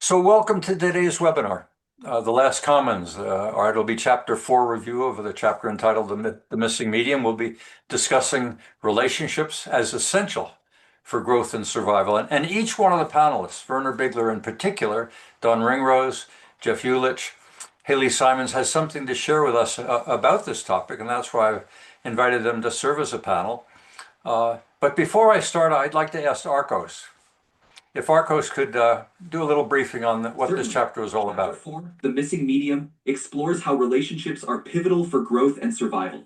So welcome to today's webinar. The Last Commons, it'll be chapter 4 review of the chapter entitled The Missing Medium. We'll be discussing relationships as essential for growth and survival. And each one of the panelists, Werner Bigler in particular, Don Ringrose, Jeff Ulich, Haley Simons, has something to share with us about this topic, and that's why I've invited them to serve as a panel. But before I start, I'd like to ask ARCOS. If ARCOS could do a little briefing on what this chapter is all about. Chapter 4, The Missing Medium, explores how relationships are pivotal for growth and survival.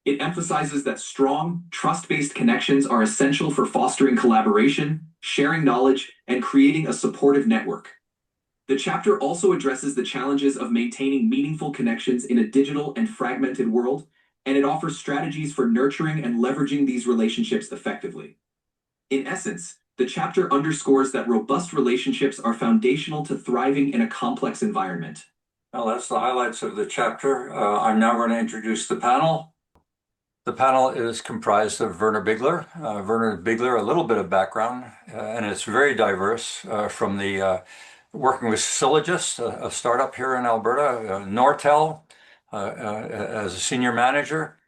It emphasizes that strong, trust-based connections are essential for fostering collaboration, sharing knowledge, and creating a supportive network. The chapter also addresses the challenges of maintaining meaningful connections in a digital and fragmented world, and it offers strategies for nurturing and leveraging these relationships effectively. In essence, the chapter underscores that robust relationships are foundational to thriving in a complex environment. Well, that's the highlights of the chapter. I'm now going to introduce the panel. The panel is comprised of Werner Bigler. Werner Bigler, a little bit of background, and it's very diverse from the working with Syllogist, a startup here in Alberta, Nortel as a senior manager,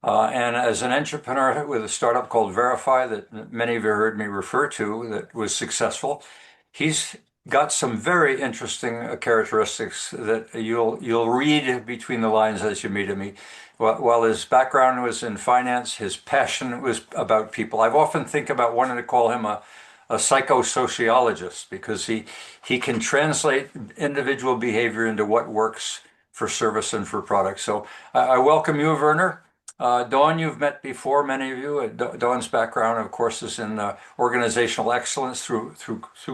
and as an entrepreneur with a startup called Verify that many of you heard me refer to that was successful. He's got some very interesting characteristics that you'll read between the lines as you meet him. While his background was in finance, his passion was about people. I've often think about wanting to call him a psychosociologist because he can translate individual behavior into what works for service and for products. So I welcome you, Werner. Dawn, you've met before, many of you. Dawn's background, of course, is in organizational excellence through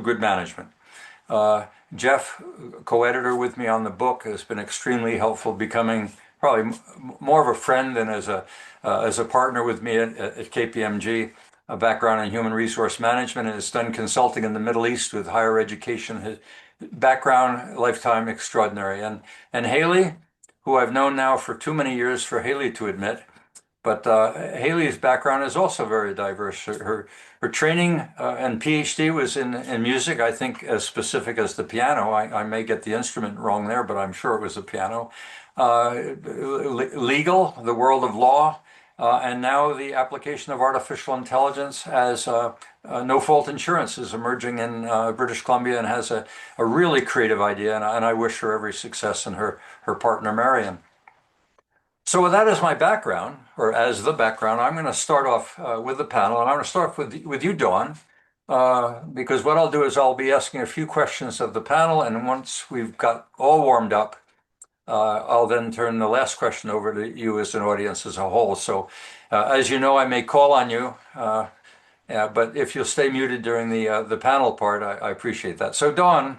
good management. Jeff, co-editor with me on the book, has been extremely helpful, becoming probably more of a friend than as a partner with me at KPMG. A background in human resource management, and has done consulting in the Middle East with higher education. His background, lifetime extraordinary. And Haley, who I've known now for too many years for Haley to admit, but Haley's background is also very diverse. Her training and PhD was in music, I think as specific as the piano. I may get the instrument wrong there, but I'm sure it was a piano. Legal, the world of law, and now the application of artificial intelligence as no-fault insurance is emerging in British Columbia and has a really creative idea, and I wish her every success and her partner, Marion. So with that as my background, or as the background, I'm going to start off with the panel, and I'm going to start off with you, Dawn, because what I'll do is I'll be asking a few questions of the panel, and once we've got all warmed up, I'll then turn the last question over to you as an audience as a whole. So as you know, I may call on you, but if you'll stay muted during the panel part, I appreciate that. So Dawn,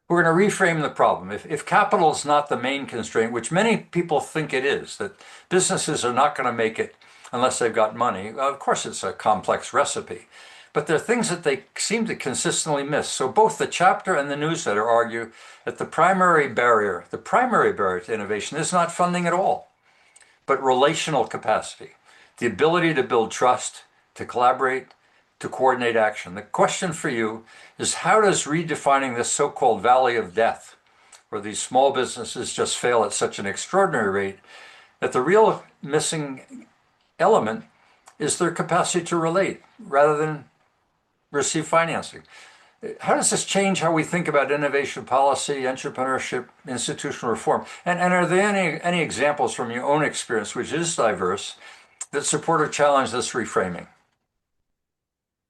we're going to reframe the problem. If capital is not the main constraint, which many people think it is, that businesses are not going to make it unless they've got money, of course it's a complex recipe. But there are things that they seem to consistently miss. So both the chapter and the newsletter argue that the primary barrier to innovation is not funding at all, but relational capacity, the ability to build trust, to collaborate, to coordinate action. The question for you is, how does redefining this so-called valley of death, where these small businesses just fail at such an extraordinary rate, that the real missing element is their capacity to relate rather than receive financing? How does this change how we think about innovation policy, entrepreneurship, institutional reform? And are there any examples from your own experience, which is diverse, that support or challenge this reframing?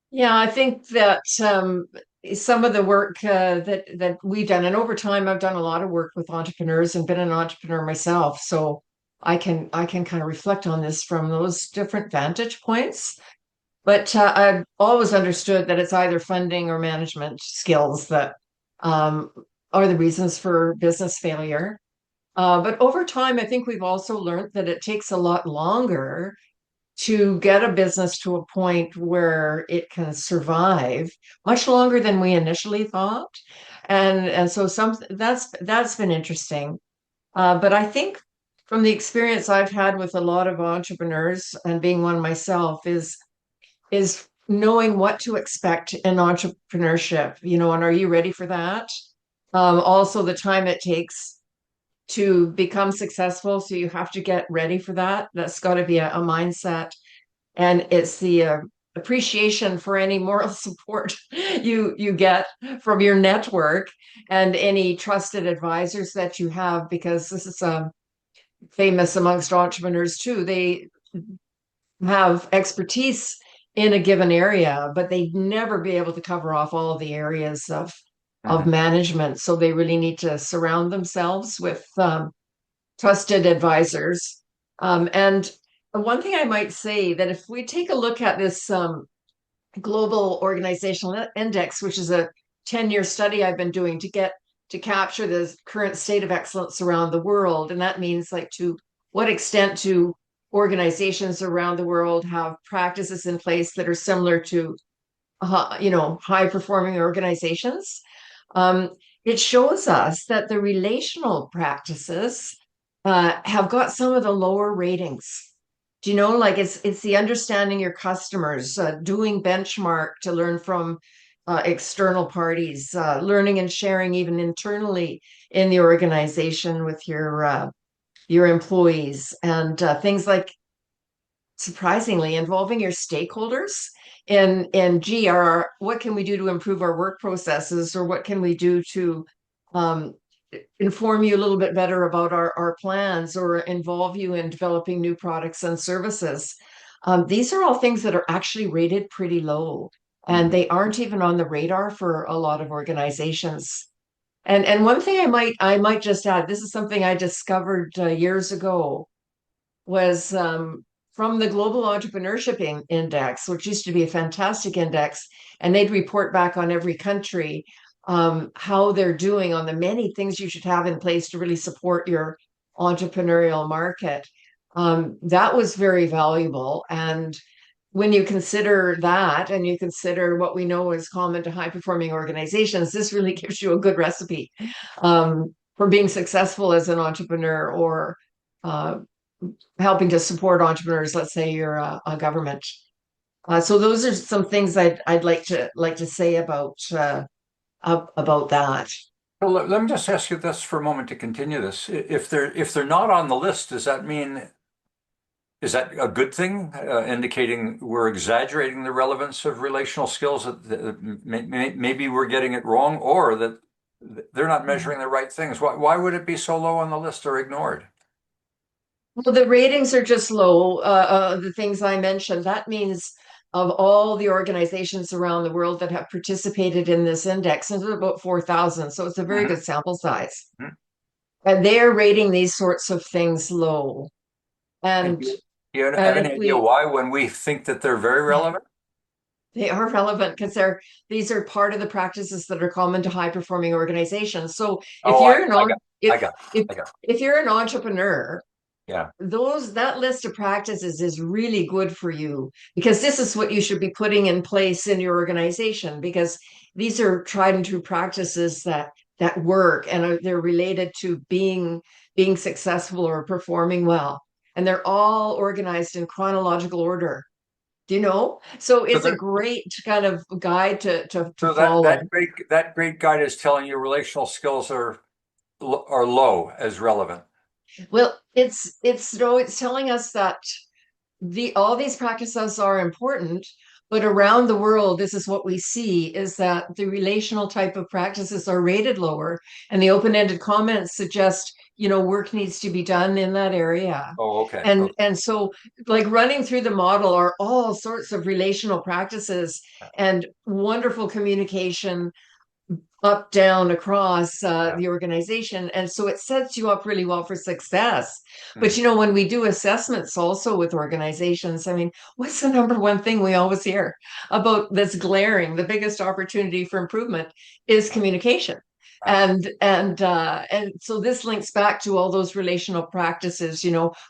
Yeah, I think that some of the work that we've done, and over time, I've done a lot of work with entrepreneurs and been an entrepreneur myself, so I can kind of reflect on this from those different vantage points. But I've always understood that it's either funding or management skills that are the reasons for business failure. But over time, I think we've also learned that it takes a lot longer to get a business to a point where it can survive, much longer than we initially thought. And so that's been interesting. But I think from the experience I've had with a lot of entrepreneurs and being one myself is knowing what to expect in entrepreneurship, and are you ready for that? Also the time it takes to become successful. So you have to get ready for that. That's got to be a mindset. And it's the appreciation for any moral support you get from your network and any trusted advisors that you have, because this is famous amongst entrepreneurs too. They have expertise in a given area, but they'd never be able to cover off all of the areas of Mhm. management. So they really need to surround themselves with trusted advisors. And one thing I might say that if we take a look at this global organizational index, which is a 10-year study I've been doing to capture the current state of excellence around the world. And that means like to what extent do organizations around the world have practices in place that are similar to high performing organizations. Um, it shows us that the relational practices have got some of the lower ratings. Do you know, like it's the understanding your customers, doing benchmark to learn from external parties, learning and sharing even internally in the organization with your employees, and things like surprisingly involving your stakeholders in GR. What can we do to improve our work processes, or what can we do to um, inform you a little bit better about our plans, or involve you in developing new products and services. These are all things that are actually rated pretty low, and Mhm. they aren't even on the radar for a lot of organizations. And one thing I might just add, this is something I discovered years ago, was from the Global Entrepreneurship Index, which used to be a fantastic index, and they'd report back on every country how they're doing on the many things you should have in place to really support your entrepreneurial market. That was very valuable. And when you consider that and you consider what we know is common to high performing organizations, this really gives you a good recipe for being successful as an entrepreneur, or uh, helping to support entrepreneurs. Let's say you're a government. So those are some things I'd like to say about that. So let me just ask you this for a moment to continue this. If they're not on the list, does that mean is that a good thing, indicating we're exaggerating the relevance of relational skills, that maybe we're getting it wrong, or that they're not measuring the right things? Why would it be so low on the list or ignored? Well, the ratings are just low. The things I mentioned, that means of all the organizations around the world that have participated in this index, it's about 4,000. So it's a very Mhm. good sample size. Mhm. And they're rating these sorts of things low. And And do you have and if any idea we why when we think that they're very relevant? they are relevant because these are part of the practices that are common to high performing organizations. So if Oh, you're an I on got, I if got, if I got. if you're an entrepreneur, Yeah. those that list of practices is really good for you, because this is what you should be putting in place in your organization, because these are tried and true practices that work, and they're related to being successful or performing well, and they're all organized in chronological order. Do you know? So So it's a there, great kind of guide to so that follow. that great guide is telling you relational skills are low as relevant. Well, it's telling us that all these practices are important, but around the world, this is what we see, is that the relational type of practices are rated lower, and the open-ended comments suggest, work needs to be done in that area. Oh, okay. And Okay. and so like running through the model are all sorts of relational practices and wonderful communication up, down, across Yeah. the organization. And so it sets you up really well for success. But Mhm. when we do assessments also with organizations, I mean, what's the number one thing we always hear about that's glaring? The biggest opportunity for improvement is communication. Right. And so this links back to all those relational practices.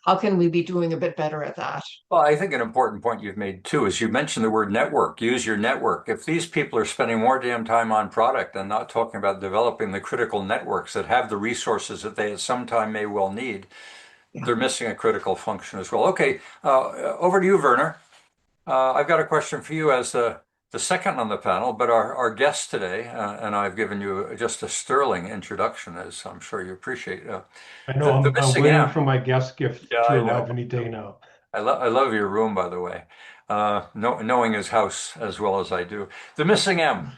How can we be doing a bit better at that? Well, I think an important point you've made too is you mentioned the word network. Use your network. If these people are spending more damn time on product and not talking about developing the critical networks that have the resources that they at some time may well need, Yeah. they're missing a critical function as well. Okay, over to you, Werner. I've got a question for you as the second on the panel, but our guest today, and I've given you just a sterling introduction, as I'm sure you appreciate. I know The I'm missing waiting M. for my guest gift Yeah, to I arrive know. any day now. I love your room, by the way. Knowing his house as well as I do. The missing M.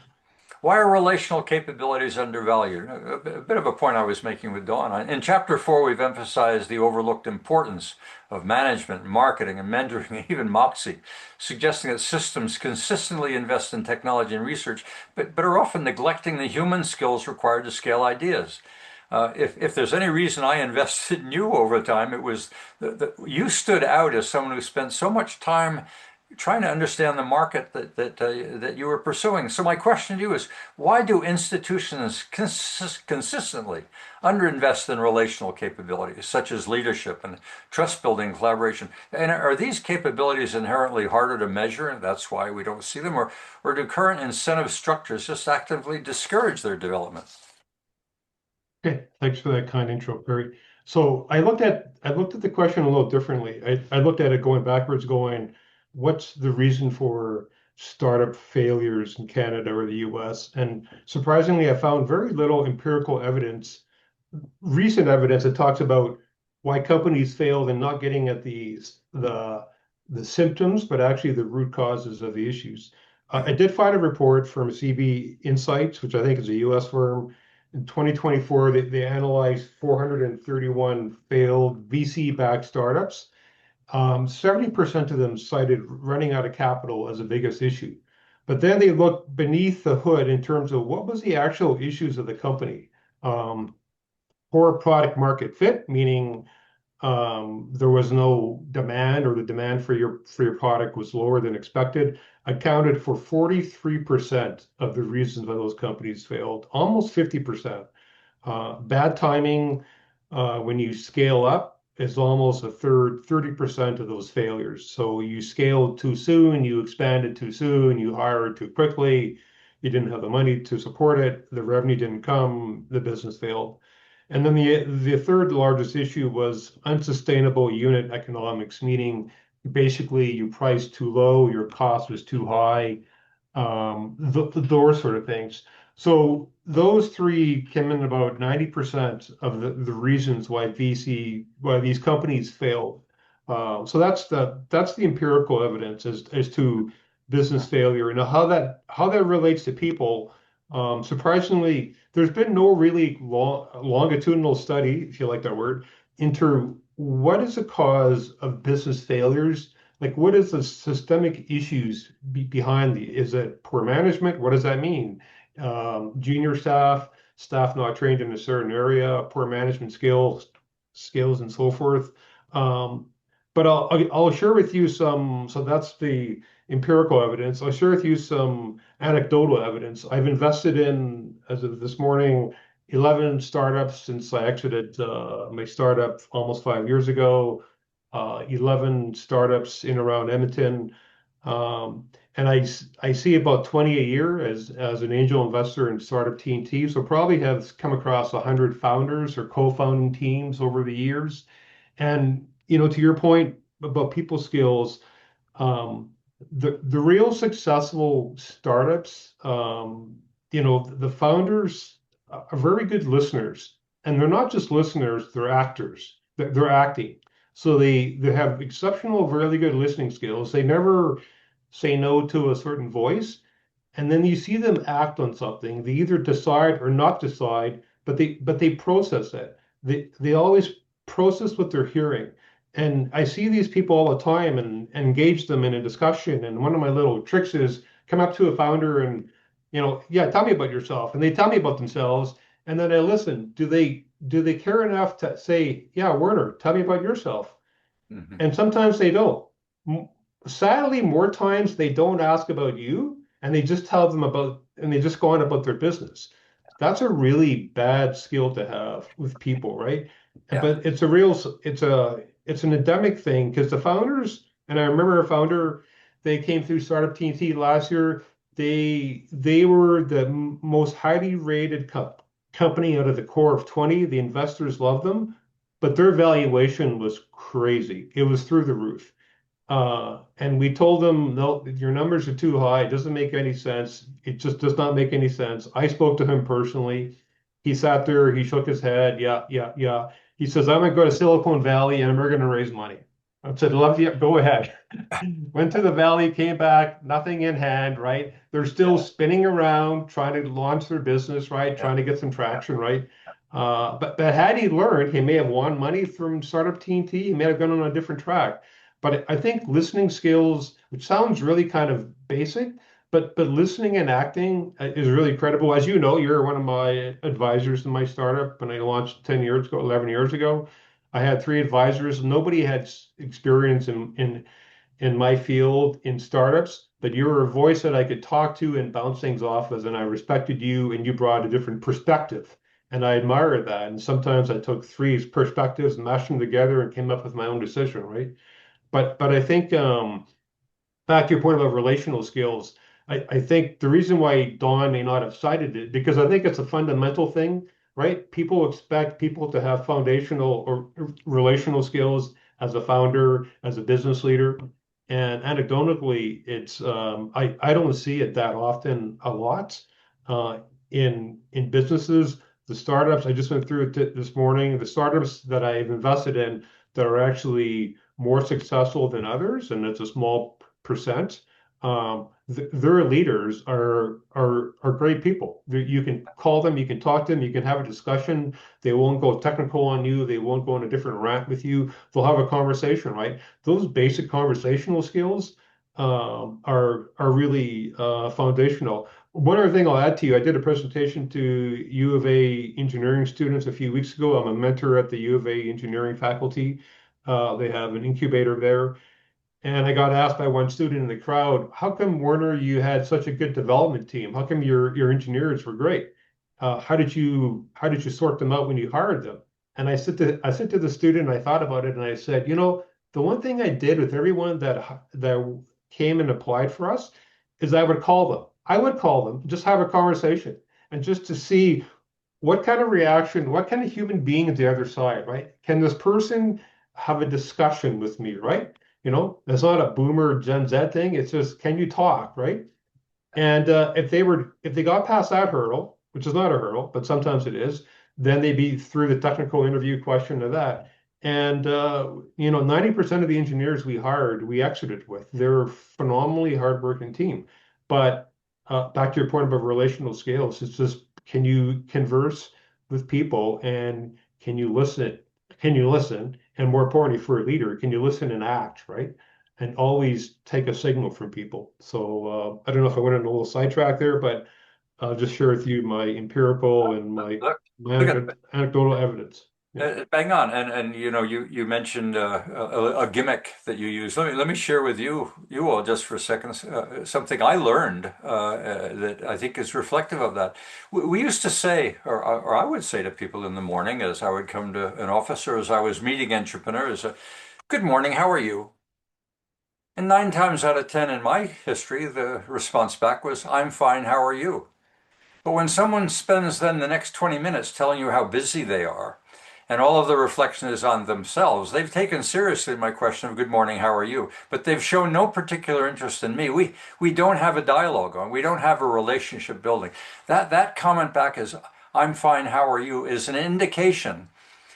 Why are relational capabilities undervalued? A bit of a point I was making with Dawn. In chapter 4, we've emphasized the overlooked importance of management, marketing, and mentoring, and even Moxie, suggesting that systems consistently invest in technology and research, but are often neglecting the human skills required to scale ideas. If there's any reason I invested in you over time, it was that you stood out as someone who spent so much time trying to understand the market that you were pursuing. So my question to you is, why do institutions consistently underinvest in relational capabilities such as leadership and trust building, collaboration? And are these capabilities inherently harder to measure, and that's why we don't see them, or do current incentive structures just actively discourage their development? Okay, thanks for that kind intro, Perry. So I looked at the question a little differently. I looked at it going backwards, going, what's the reason for startup failures in Canada or the US? And surprisingly, I found very little empirical evidence, recent evidence that talks about why companies failed and not getting at the symptoms, but actually the root causes of the issues. I did find a report from CB Insights, which I think is a US firm. In 2024, they analyzed 431 failed VC-backed startups. 70% of them cited running out of capital as the biggest issue. But then they looked beneath the hood in terms of what was the actual issues of the company. Um, Poor product market fit, meaning there was no demand, or the demand for your product was lower than expected, accounted for 43% of the reasons why those companies failed, almost 50%. Bad timing when you scale up is almost a third, 30% of those failures. So you scaled too soon, you expanded too soon, you hired too quickly, you didn't have the money to support it, the revenue didn't come, the business failed. And then the third largest issue was unsustainable unit economics, meaning basically you priced too low, your cost was too high, those sort of things. So those three came in about 90% of the reasons why these companies failed. So that's the empirical evidence as to business failure and how that relates to people. Surprisingly, there's been no really longitudinal study, if you like that word, into what is the cause of business failures. Like, what is the systemic issues behind the? Is it poor management? What does that mean? Junior staff not trained in a certain area, poor management skills, and so forth. Um, but I'll share with you some. So that's the empirical evidence. I'll share with you some anecdotal evidence. I've invested in, as of this morning, 11 startups since I exited my startup almost 5 years ago. 11 startups in around Edmonton. Um, and I see about 20 a year as an angel investor in startup TNT. So probably have come across 100 founders or co-founding teams over the years. And to your point about people skills, the real successful startups, the founders are very good listeners, and they're not just listeners; they're actors. They're acting, so they have exceptional, really good listening skills. They never say no to a certain voice, and then you see them act on something. They either decide or not decide, but they process it. They always process what they're hearing. And I see these people all the time and engage them in a discussion. And one of my little tricks is come up to a founder and, yeah, tell me about yourself. And they tell me about themselves. And then I listen. Do they care enough to say, yeah, Werner, tell me about yourself? Mhm. And sometimes they don't. M- Sadly, more times they don't ask about you, and they just tell them about, and they just go on about their business. That's a really bad skill to have with people, right? Yeah. But it's an endemic thing because the founders, and I remember a founder, they came through Startup TNT last year. They were the most highly rated company out of the core of 20. The investors loved them, but their valuation was crazy. It was through the roof. And we told them, no, your numbers are too high. It doesn't make any sense. It just does not make any sense. I spoke to him personally. He sat there, he shook his head. Yeah, yeah, yeah. He says, I'm going to go to Silicon Valley and we're going to raise money. I said, love you, go ahead. Went to the Valley, came back, nothing in hand, right? They're still Yeah, spinning around, trying to launch their business, right? yeah, Trying to get some traction, right? But had he learned, he may have won money from Startup TNT. He may have gone on a different track. But I think listening skills, which sounds really kind of basic, but listening and acting is really credible. As you know, you're one of my advisors in my startup, and I launched 10 years ago, 11 years ago. I had three advisors. Nobody had experience in my field in startups, but you were a voice that I could talk to and bounce things off as, and I respected you, and you brought a different perspective. And I admired that. And sometimes I took three perspectives, mashed them together, and came up with my own decision, right? But I think back to your point about relational skills, I think the reason why Don may not have cited it, because I think it's a fundamental thing, right? People expect people to have foundational or relational skills as a founder, as a business leader. And anecdotally, it's I don't see it that often a lot in businesses. The startups, I just went through it this morning, the startups that I've invested in that are actually more successful than others, and it's a small percent. Their leaders are great people. You can call them, you can talk to them, you can have a discussion. They won't go technical on you. They won't go on a different rant with you. They'll have a conversation, right? Those basic conversational skills are really foundational. One other thing I'll add to you, I did a presentation to U of A engineering students a few weeks ago. I'm a mentor at the U of A engineering faculty. They have an incubator there. And I got asked by one student in the crowd, how come Werner, you had such a good development team? How come your engineers were great? How did you sort them out when you hired them? And I said to the student, I thought about it and I said, the one thing I did with everyone that came and applied for us is I would call them. I would call them, just have a conversation and just to see what kind of reaction, what kind of human being is the other side, right? Can this person have a discussion with me, right? It's not a boomer Gen Z thing. It's just, can you talk, right? And if they got past that hurdle, which is not a hurdle, but sometimes it is, then they'd be through the technical interview question of that. And 90% of the engineers we hired, we exited with. They're a phenomenally hardworking team. But back to your point about relational skills, it's just, can you converse with people and can you listen? Can you listen? And more importantly, for a leader, can you listen and act, right? And always take a signal from people. So I don't know if I went on a little sidetrack there, but I'll just share with you my empirical and my, look, my look at anecdotal evidence. Yeah. bang on, and you mentioned a gimmick that you use. Let me share with you all just for a second something I learned that I think is reflective of that. We used to say, or I would say to people in the morning as I would come to an office or as I was meeting entrepreneurs, "Good morning, how are you?" And 9 times out of 10 in my history, the response back was, "I'm fine, how are you?" But when someone spends then the next 20 minutes telling you how busy they are, and all of the reflection is on themselves, they've taken seriously my question of good morning, how are you? But they've shown no particular interest in me. We don't have a dialogue on, we don't have a relationship building. That comment back is, I'm fine, how are you, is an indication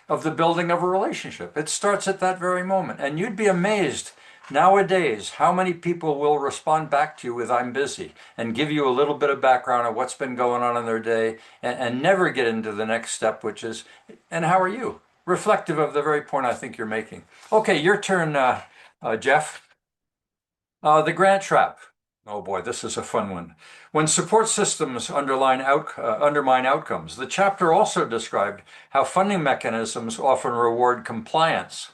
of the building of a relationship. It starts at that very moment. And you'd be amazed nowadays how many people will respond back to you with I'm busy and give you a little bit of background of what's been going on in their day and never get into the next step, which is, and how are you? Reflective of the very point I think you're making. Okay, your turn, Jeff. The grant trap. Oh boy, this is a fun one. When support systems undermine outcomes, the chapter also described how funding mechanisms often reward compliance.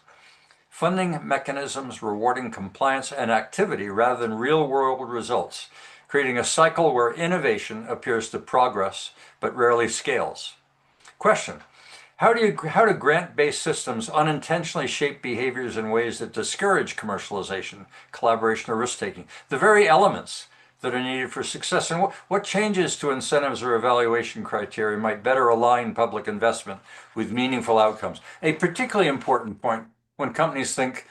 Funding mechanisms rewarding compliance and activity rather than real-world results, creating a cycle where innovation appears to progress but rarely scales. Question. How do grant-based systems unintentionally shape behaviors in ways that discourage commercialization, collaboration, or risk-taking? The very elements that are needed for success. And what changes to incentives or evaluation criteria might better align public investment with meaningful outcomes? A particularly important point when companies think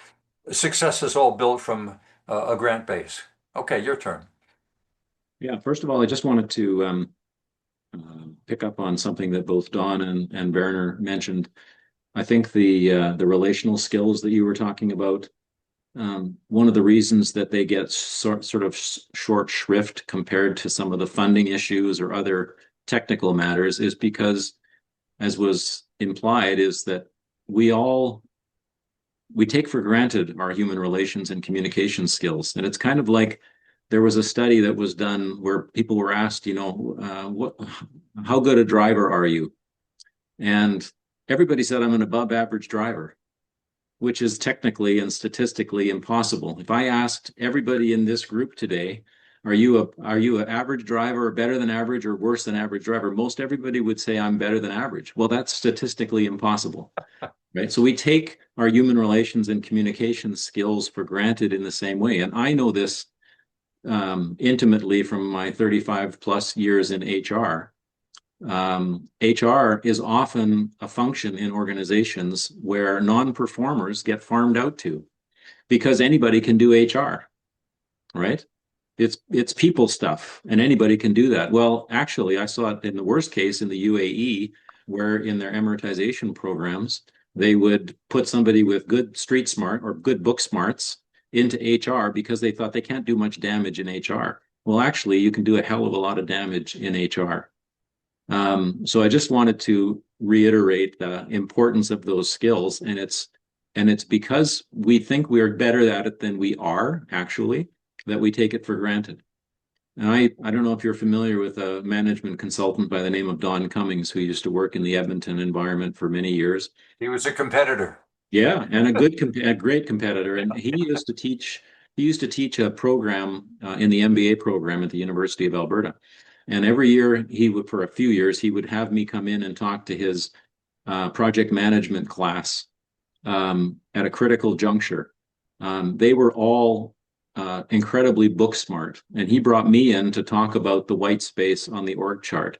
success is all built from a grant base. Okay, your turn. Yeah, first of all, I just wanted to pick up on something that both Don and Werner mentioned. I think the relational skills that you were talking about, one of the reasons that they get sort of short shrift compared to some of the funding issues or other technical matters is because, as was implied, is that we take for granted our human relations and communication skills. And it's kind of like there was a study that was done where people were asked, how good a driver are you? And everybody said, I'm an above average driver, which is technically and statistically impossible. If I asked everybody in this group today, are you an average driver, or better than average, or worse than average driver? Most everybody would say I'm better than average. Well, that's statistically impossible, right? So we take our human relations and communication skills for granted in the same way. And I know this intimately from my 35 plus years in HR. HR is often a function in organizations where non-performers get farmed out to because anybody can do HR, right? It's people stuff and anybody can do that. Well, actually, I saw it in the worst case in the UAE, where in their amortization programs, they would put somebody with good street smart or good book smarts into HR because they thought they can't do much damage in HR. Well, actually, you can do a hell of a lot of damage in HR. So I just wanted to reiterate the importance of those skills, and it's because we think we are better at it than we are actually that we take it for granted. And I don't know if you're familiar with a management consultant by the name of Don Cummings, who used to work in the Edmonton environment for many years. He was a competitor. Yeah, and a great competitor. And he used to teach a program in the MBA program at the University of Alberta. And every year for a few years, he would have me come in and talk to his project management class at a critical juncture. They were all incredibly book smart, and he brought me in to talk about the white space on the org chart.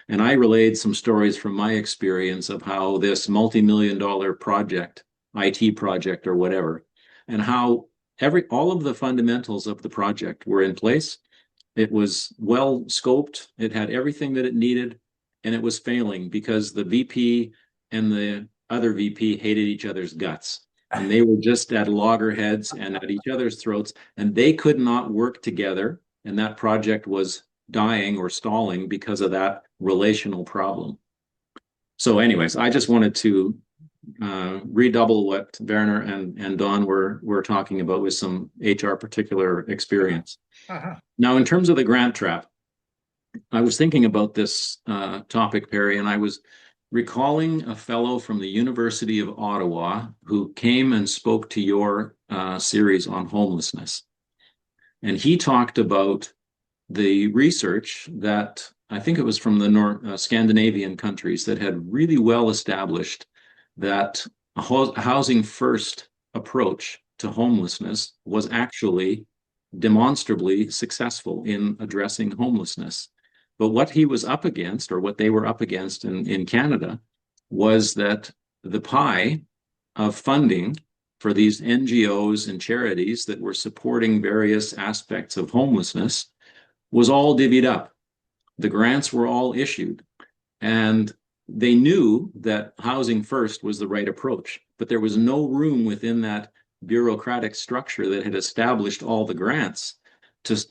And I relayed some stories from my experience of how this multi-million-dollar project, IT project or whatever, and how all of the fundamentals of the project were in place. It was well scoped. It had everything that it needed, and it was failing because the VP and the other VP hated each other's guts. And they were just at loggerheads and at each other's throats, and they could not work together. And that project was dying or stalling because of that relational problem. So anyways, I just wanted to redouble what Werner and Don were talking about with some HR particular experience. Now, in terms of the grant trap, I was thinking about this topic, Perry, and I was recalling a fellow from the University of Ottawa who came and spoke to your series on homelessness. And he talked about the research that I think it was from the Scandinavian countries that had really well established that a housing first approach to homelessness was actually demonstrably successful in addressing homelessness. But what he was up against, or what they were up against in Canada, was that the pie of funding for these NGOs and charities that were supporting various aspects of homelessness was all divvied up. The grants were all issued, and they knew that housing first was the right approach, but there was no room within that bureaucratic structure that had established all the grants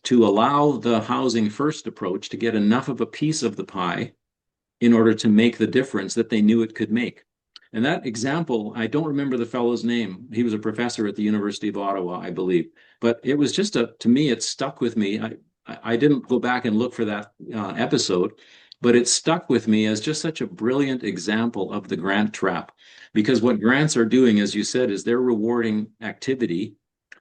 to allow the housing first approach to get enough of a piece of the pie in order to make the difference that they knew it could make. And that example, I don't remember the fellow's name. He was a professor at the University of Ottawa, I believe. But it was just to me, it stuck with me. I didn't go back and look for that episode, but it stuck with me as just such a brilliant example of the grant trap. Because what grants are doing, as you said, is they're rewarding activity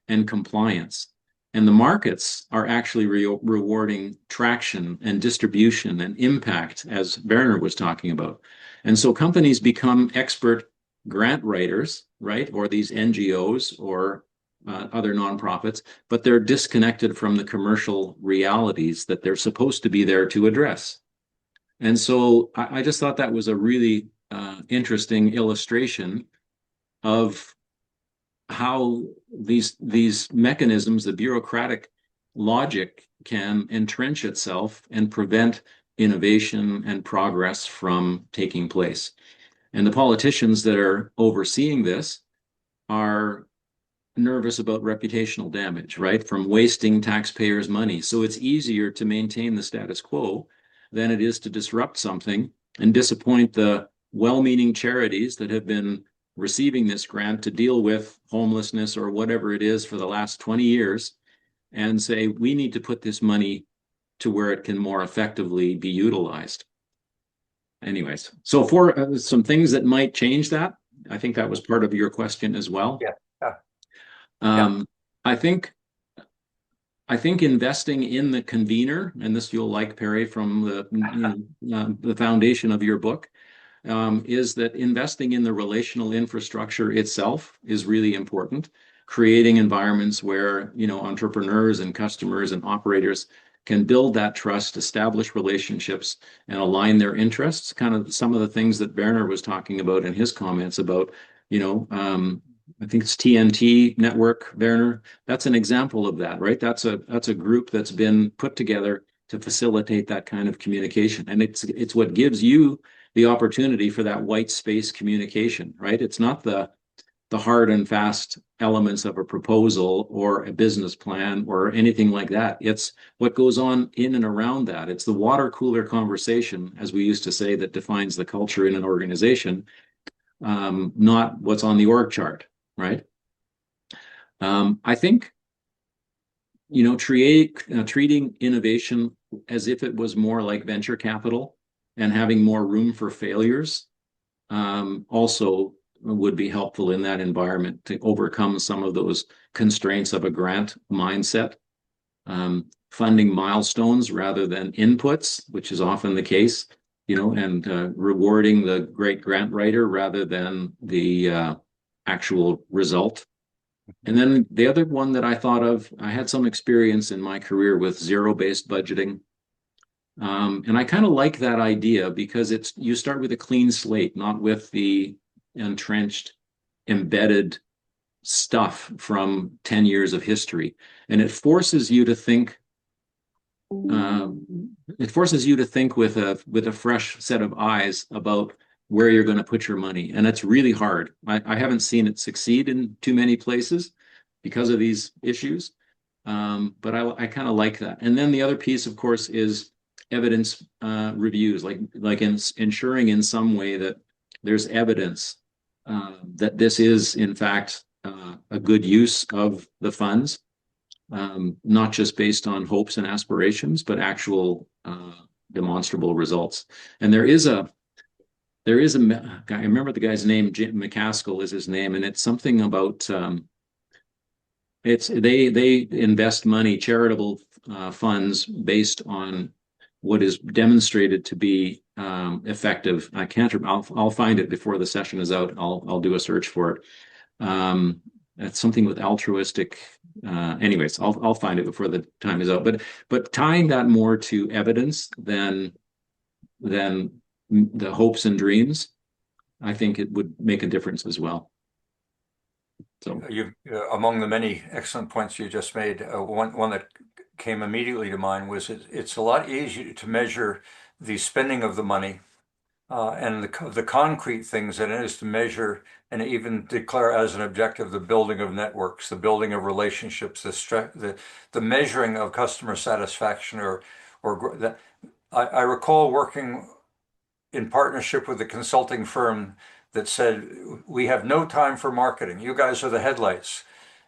and compliance. And the markets are actually rewarding traction and distribution and impact, as Werner was talking about. And so companies become expert grant writers, right? Or these NGOs or other nonprofits, but they're disconnected from the commercial realities that they're supposed to be there to address. And so I just thought that was a really interesting illustration of how these mechanisms, the bureaucratic logic, can entrench itself and prevent innovation and progress from taking place. And the politicians that are overseeing this are nervous about reputational damage, right? From wasting taxpayers' money. So it's easier to maintain the status quo than it is to disrupt something and disappoint the well-meaning charities that have been receiving this grant to deal with homelessness or whatever it is for the last 20 years, and say, we need to put this money to where it can more effectively be utilized. Anyways, so for some things that might change that, I think that was part of your question as well. Yeah. I think investing in the convenor, and this you'll like, Perry, from the foundation of your book, is that investing in the relational infrastructure itself is really important. Creating environments where entrepreneurs and customers and operators can build that trust, establish relationships, and align their interests. Kind of some of the things that Werner was talking about in his comments about, I think it's TNT network, Werner. That's an example of that, right? That's a group that's been put together to facilitate that kind of communication, and it's what gives you the opportunity for that white space communication, right? It's not the hard and fast elements of a proposal or a business plan or anything like that. It's what goes on in and around that. It's the water cooler conversation, as we used to say, that defines the culture in an organization, not what's on the org chart, right? I think, treating innovation as if it was more like venture capital and having more room for failures also would be helpful in that environment to overcome some of those constraints of a grant mindset. Funding milestones rather than inputs, which is often the case, and rewarding the great grant writer rather than the actual result. And then the other one that I thought of, I had some experience in my career with zero-based budgeting. And I kind of like that idea because you start with a clean slate, not with the entrenched, embedded stuff from 10 years of history. And it forces you to think with a fresh set of eyes about where you're going to put your money. And it's really hard. I haven't seen it succeed in too many places because of these issues. But I kind of like that. And then the other piece, of course, is evidence reviews, like ensuring in some way that there's evidence that this is, in fact, a good use of the funds, not just based on hopes and aspirations, but actual demonstrable results. And there is a guy, I remember the guy's name, Jim McCaskill is his name, and it's something about they invest money, charitable funds, based on what is demonstrated to be effective. I can't. I'll find it before the session is out. I'll do a search for it. It's something with altruistic. Anyways, I'll find it before the time is out. But tying that more to evidence than the hopes and dreams, I think it would make a difference as well. So among the many excellent points you just made, one that came immediately to mind was it's a lot easier to measure the spending of the money and the concrete things than it is to measure and even declare as an objective the building of networks, the building of relationships, the measuring of customer satisfaction or that. I recall working in partnership with a consulting firm that said, we have no time for marketing. You guys are the headlights.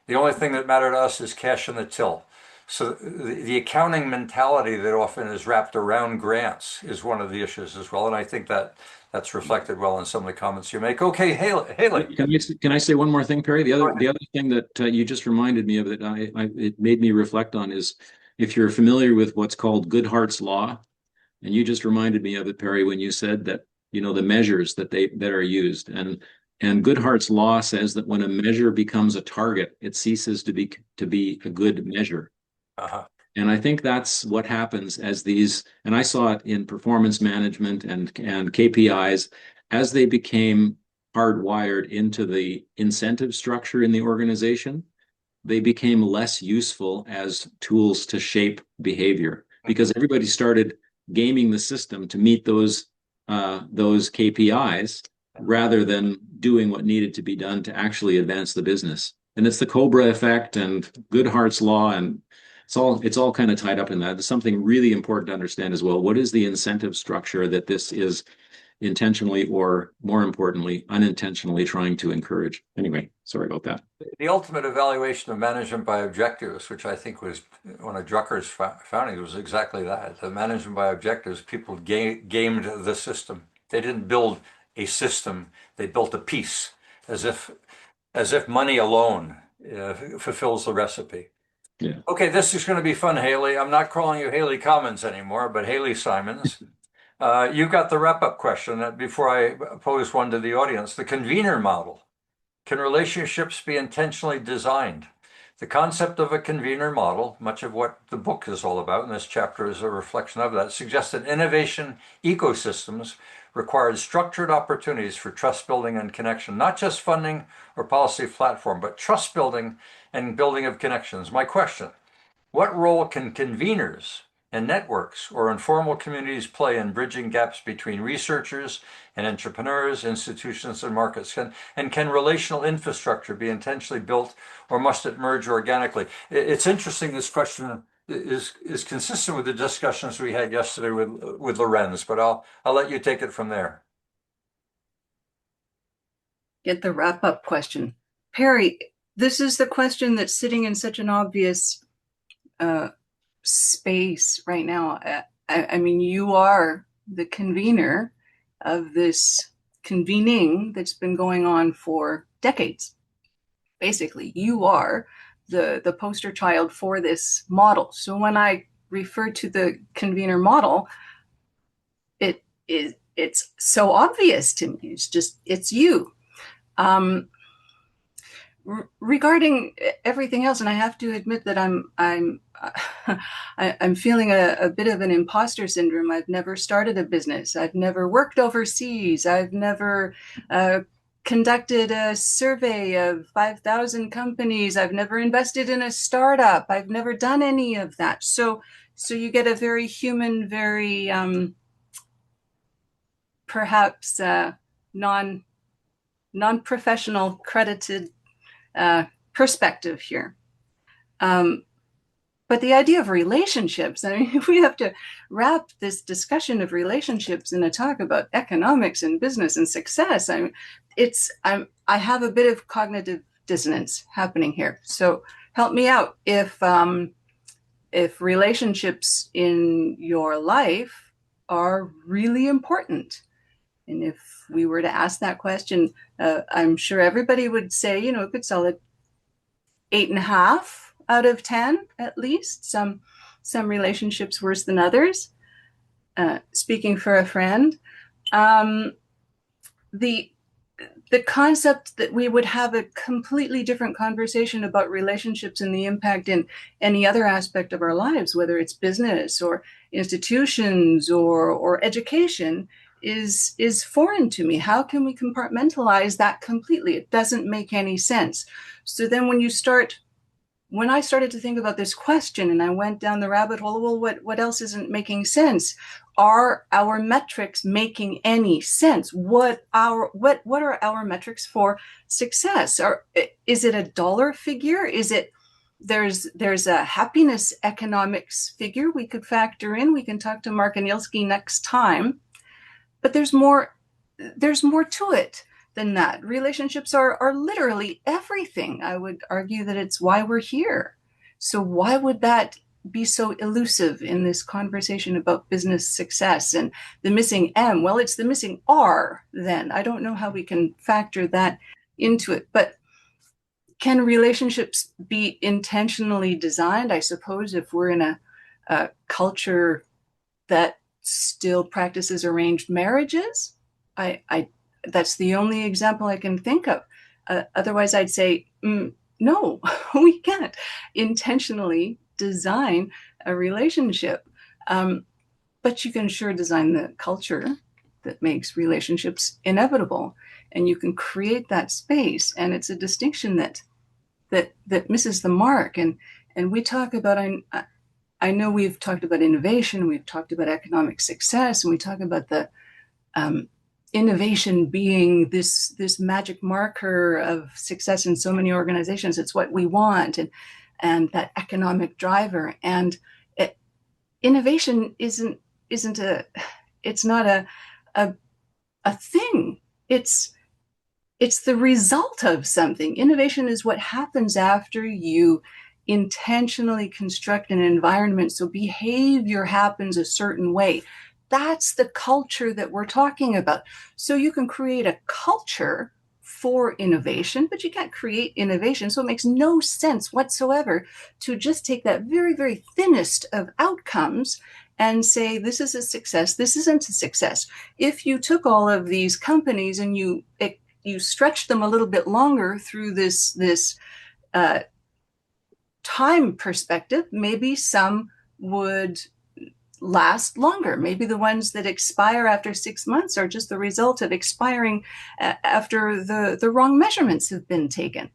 The only thing that mattered to us is cash in the till. So the accounting mentality that often is wrapped around grants is one of the issues as well. And I think that's reflected well in some of the comments you make. Okay, Haley. Can I say one more thing, Perry? The other thing that you just reminded me of that it made me reflect on is, if you're familiar with what's called Goodhart's Law, and you just reminded me of it, Perry, when you said that, the measures that are used. And Goodhart's Law says that when a measure becomes a target, it ceases to be a good measure. Uh-huh. And I think that's what happens as these, and I saw it in performance management and KPIs, as they became hardwired into the incentive structure in the organization, they became less useful as tools to shape behavior because everybody started gaming the system to meet those KPIs rather than doing what needed to be done to actually advance the business. And it's the Cobra effect and Goodhart's law, and it's all kind of tied up in that. It's something really important to understand as well. What is the incentive structure that this is intentionally, or more importantly, unintentionally trying to encourage? Anyway, sorry about that. The ultimate evaluation of management by objectives, which I think was one of Drucker's foundings, was exactly that. The management by objectives, people gamed the system. They didn't build a system, they built a piece, as if money alone fulfills the recipe. Yeah. Okay, this is going to be fun, Haley. I'm not calling you Haley Commons anymore, but Haley Simons. You got the wrap-up question before I pose one to the audience. The convener model. Can relationships be intentionally designed? The concept of a convener model, much of what the book is all about, and this chapter is a reflection of that, suggests that innovation ecosystems required structured opportunities for trust building and connection, not just funding or policy platform, but trust building and building of connections. My question, what role can conveners and networks or informal communities play in bridging gaps between researchers and entrepreneurs, institutions, and markets? Can relational infrastructure be intentionally built, or must it merge organically? It's interesting, this question is consistent with the discussions we had yesterday with Lorenz, but I'll let you take it from there. Get the wrap-up question. Perry, this is the question that's sitting in such an obvious space right now. I mean, you are the convener of this convening that's been going on for decades. Basically, you are the poster child for this model. So when I refer to the convener model, it's so obvious to me. It's you. Regarding everything else, and I have to admit that I'm feeling a bit of an imposter syndrome. I've never started a business. I've never worked overseas. I've never conducted a survey of 5,000 companies. I've never invested in a startup. I've never done any of that. So you get a very human, very perhaps non-professional credited perspective here. But the idea of relationships, I mean, if we have to wrap this discussion of relationships in a talk about economics and business and success, I have a bit of cognitive dissonance happening here. So help me out. If relationships in your life are really important, and if we were to ask that question, I'm sure everybody would say, a good solid 8.5 out of 10, at least. Some relationships worse than others. Speaking for a friend, the concept that we would have a completely different conversation about relationships and the impact in any other aspect of our lives, whether it's business or institutions or education, is foreign to me. How can we compartmentalize that completely? It doesn't make any sense. So then when I started to think about this question and I went down the rabbit hole, well, what else isn't making sense? Are our metrics making any sense? What are our metrics for success? Is it a dollar figure? Is it there's a happiness economics figure we could factor in? We can talk to Mark Anielski next time. But there's more to it than that. Relationships are literally everything. I would argue that it's why we're here. So why would that be so elusive in this conversation about business success and the missing M? Well, it's the missing R then. I don't know how we can factor that into it. But can relationships be intentionally designed? I suppose if we're in a culture that still practices arranged marriages, that's the only example I can think of. Otherwise, I'd say, no, we can't intentionally design a relationship. But you can sure design the culture. that makes relationships inevitable. And you can create that space. And it's a distinction that misses the mark. And we talk about, I know we've talked about innovation, we've talked about economic success, and we talk about the innovation being this magic marker of success in so many organizations. It's what we want, and that economic driver. And innovation isn't it's not a thing. It's the result of something. Innovation is what happens after you intentionally construct an environment so behavior happens a certain way. That's the culture that we're talking about. So you can create a culture for innovation, but you can't create innovation. So it makes no sense whatsoever to just take that very, very thinnest of outcomes and say, this is a success, this isn't a success. If you took all of these companies and you stretched them a little bit longer through this time perspective, maybe some would last longer. Maybe the ones that expire after 6 months are just the result of expiring after the wrong measurements have been taken.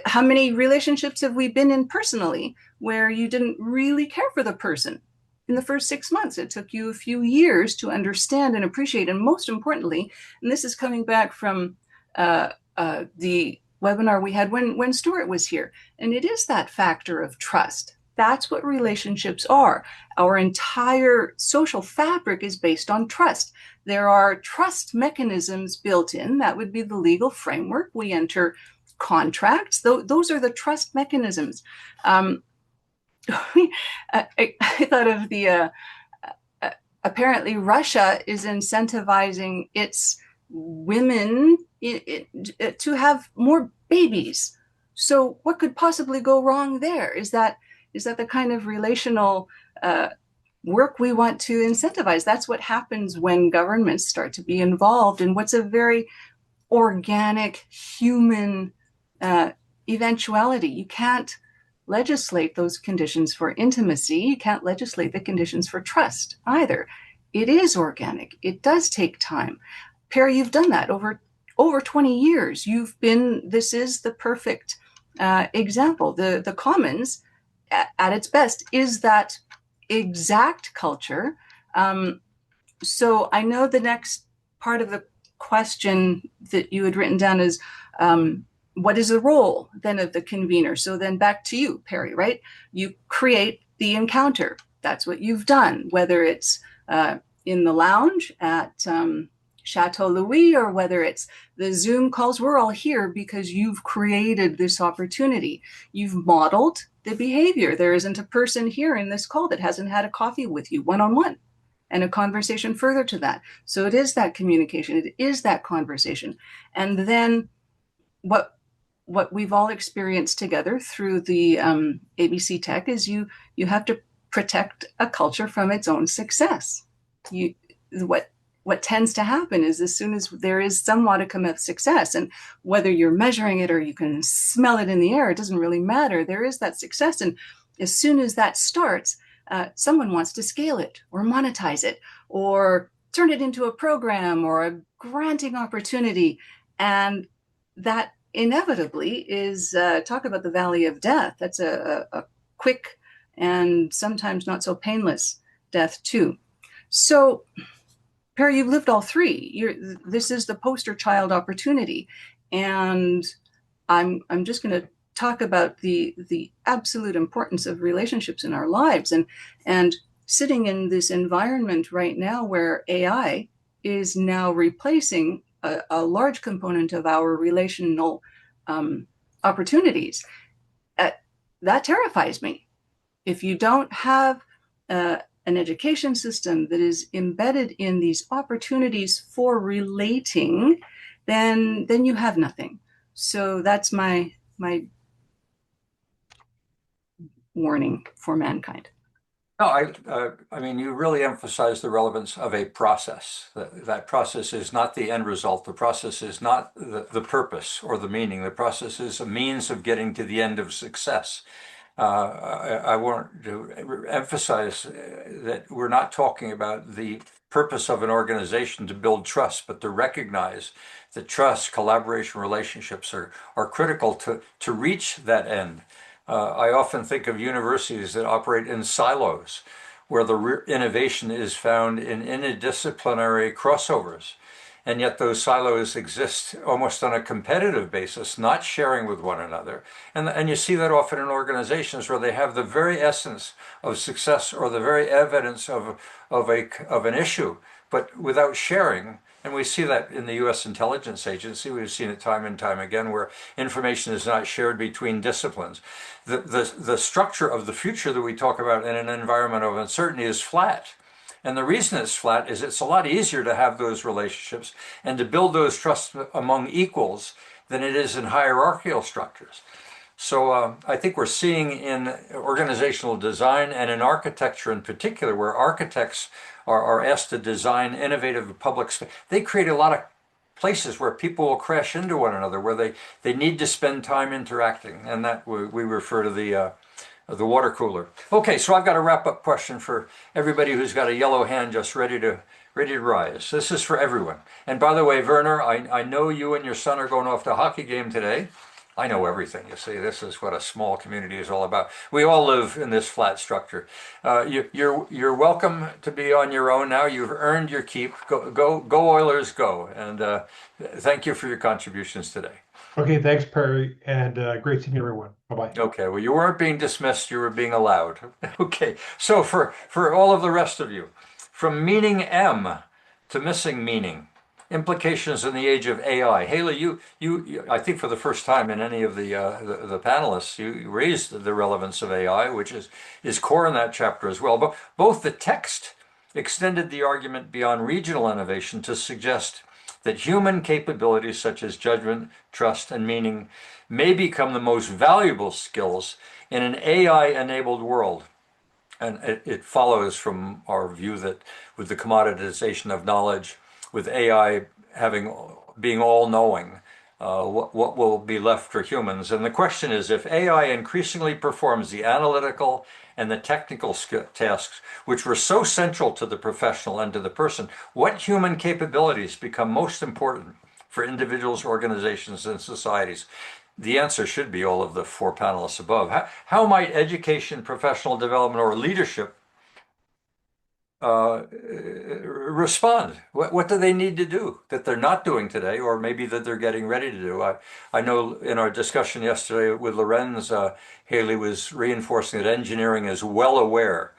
How many relationships have we been in personally where you didn't really care for the person in the first 6 months? It took you a few years to understand and appreciate. And most importantly, and this is coming back from the webinar we had when Stuart was here, and it is that factor of trust. That's what relationships are. Our entire social fabric is based on trust. There are trust mechanisms built in. That would be the legal framework. We enter contracts. Those are the trust mechanisms. I thought of the apparently Russia is incentivizing its women to have more babies. So what could possibly go wrong there? Is that the kind of relational work we want to incentivize? That's what happens when governments start to be involved in what's a very organic human eventuality. You can't legislate those conditions for intimacy. You can't legislate the conditions for trust either. It is organic. It does take time. Perry, you've done that over 20 years. This is the perfect example. The Commons, at its best, is that exact culture. So I know the next part of the question that you had written down is, what is the role then of the convener? So then back to you, Perry, right? You create the encounter. That's what you've done, whether it's in the lounge at Chateau Louis, or whether it's the Zoom calls. We're all here because you've created this opportunity. You've modeled the behavior. There isn't a person here in this call that hasn't had a coffee with you one-on-one and a conversation further to that. So it is that communication. It is that conversation. And then what we've all experienced together through the ABC Tech is you have to protect a culture from its own success. What tends to happen is, as soon as there is some modicum of success, and whether you're measuring it or you can smell it in the air, it doesn't really matter. There is that success. And as soon as that starts, someone wants to scale it or monetize it or turn it into a program or a granting opportunity. And that inevitably is, talk about the valley of death. That's a quick and sometimes not so painless death too. So Perry, you've lived all three. This is the poster child opportunity. And I'm just going to talk about the absolute importance of relationships in our lives, and sitting in this environment right now where AI is now replacing a large component of our relational opportunities. That terrifies me. If you don't have an education system that is embedded in these opportunities for relating, then you have nothing. So that's my warning for mankind. No, I mean, you really emphasize the relevance of a process. That process is not the end result. The process is not the purpose or the meaning. The process is a means of getting to the end of success. I want to emphasize that we're not talking about the purpose of an organization to build trust, but to recognize that trust, collaboration, relationships are critical to reach that end. I often think of universities that operate in silos, where the innovation is found in interdisciplinary crossovers. And yet those silos exist almost on a competitive basis, not sharing with one another. And you see that often in organizations where they have the very essence of success or the very evidence of an issue, but without sharing. And we see that in the U.S. intelligence agency. We've seen it time and time again where information is not shared between disciplines. The structure of the future that we talk about in an environment of uncertainty is flat. And the reason it's flat is it's a lot easier to have those relationships and to build those trusts among equals than it is in hierarchical structures. So I think we're seeing in organizational design and in architecture in particular, where architects are asked to design innovative public space, they create a lot of places where people will crash into one another, where they need to spend time interacting. And that we refer to the water cooler. Okay, so I've got a wrap-up question for everybody who's got a yellow hand just ready to rise. This is for everyone. And by the way, Werner, I know you and your son are going off to a hockey game today. I know everything. You see, this is what a small community is all about. We all live in this flat structure. You're welcome to be on your own now. You've earned your keep. Go Oilers, go! And thank you for your contributions today. Okay, thanks, Perry, and great seeing everyone. Bye-bye. Okay, well, you weren't being dismissed, you were being allowed. Okay, so for all of the rest of you, from meaning M to missing meaning, implications in the age of AI. Haley, you I think for the first time in any of the panelists, you raised the relevance of AI, which is core in that chapter as well. But both the text extended the argument beyond regional innovation to suggest that human capabilities such as judgment, trust, and meaning may become the most valuable skills in an AI-enabled world. And it follows from our view that with the commoditization of knowledge, with AI being all-knowing, what will be left for humans? And the question is, if AI increasingly performs the analytical and the technical tasks, which were so central to the professional and to the person, what human capabilities become most important for individuals, organizations, and societies? The answer should be all of the four panelists above. How might education, professional development, or leadership respond? What do they need to do that they're not doing today, or maybe that they're getting ready to do? I know in our discussion yesterday with Lorenz, Haley was reinforcing that engineering is well aware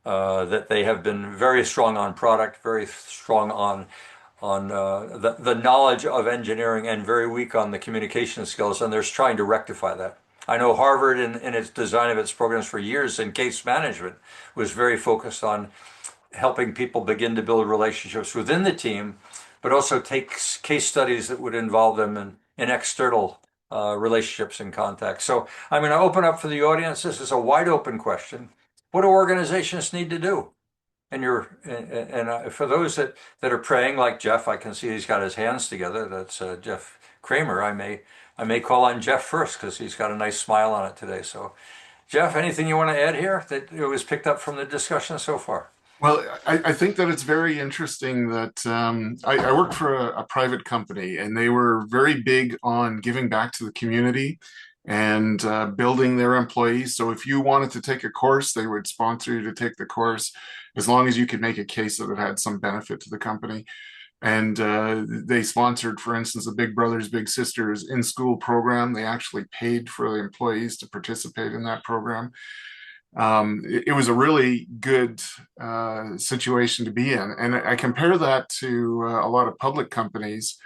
that they have been very strong on product, very strong on the knowledge of engineering, and very weak on the communication skills, and they're trying to rectify that. I know Harvard, in its design of its programs for years in case management, was very focused on helping people begin to build relationships within the team, but also take case studies that would involve them in external relationships and contacts. So I'm going to open up for the audience. This is a wide open question. What do organizations need to do? And for those that are praying, like Jeff, I can see he's got his hands together. That's Jeff Kramer. I may call on Jeff first because he's got a nice smile on it today. So, Jeff, anything you want to add here that was picked up from the discussion so far? Well, I think that it's very interesting that I worked for a private company, and they were very big on giving back to the community and building their employees. So if you wanted to take a course, they would sponsor you to take the course as long as you could make a case that it had some benefit to the company. And they sponsored, for instance, the Big Brothers Big Sisters in-school program. They actually paid for the employees to participate in that program. It was a really good situation to be in. And I compare that to a lot of public companies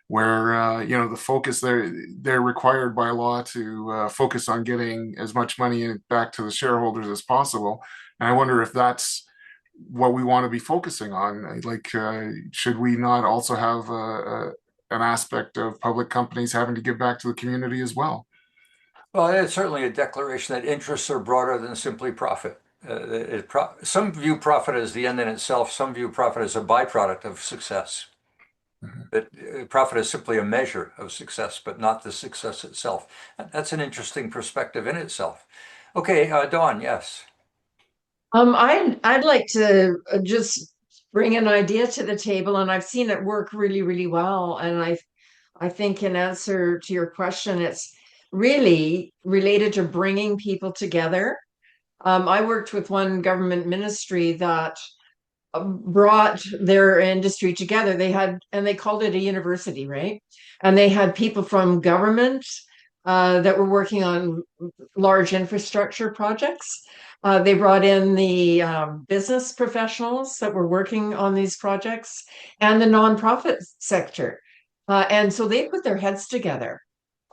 where, the focus they're required by law to focus on getting as much money back to the shareholders as possible. And I wonder if that's what we want to be focusing on. Like, should we not also have an aspect of public companies having to give back to the community as well? Well, it's certainly a declaration that interests are broader than simply profit. Some view profit as the end in itself. Some view profit as a byproduct of success. That profit is simply a measure of success, but not the success itself. That's an interesting perspective in itself. Okay, Dawn, yes. I'd like to just bring an idea to the table, and I've seen it work really, really well. And I think in answer to your question, it's really related to bringing people together. I worked with one government ministry that brought their industry together. And they called it a university, right? And they had people from government that were working on large infrastructure projects. They brought in the business professionals that were working on these projects and the nonprofit sector. And so they put their heads together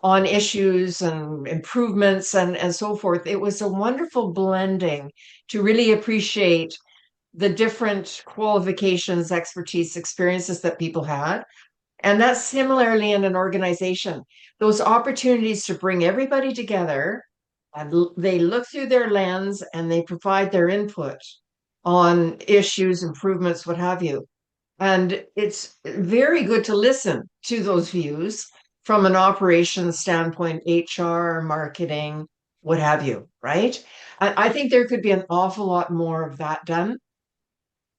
on issues and improvements and so forth. It was a wonderful blending to really appreciate the different qualifications, expertise, experiences that people had. And that's similarly in an organization. Those opportunities to bring everybody together, and they look through their lens and they provide their input on issues, improvements, what have you. And it's very good to listen to those views from an operations standpoint, HR, marketing, what have you, right? I think there could be an awful lot more of that done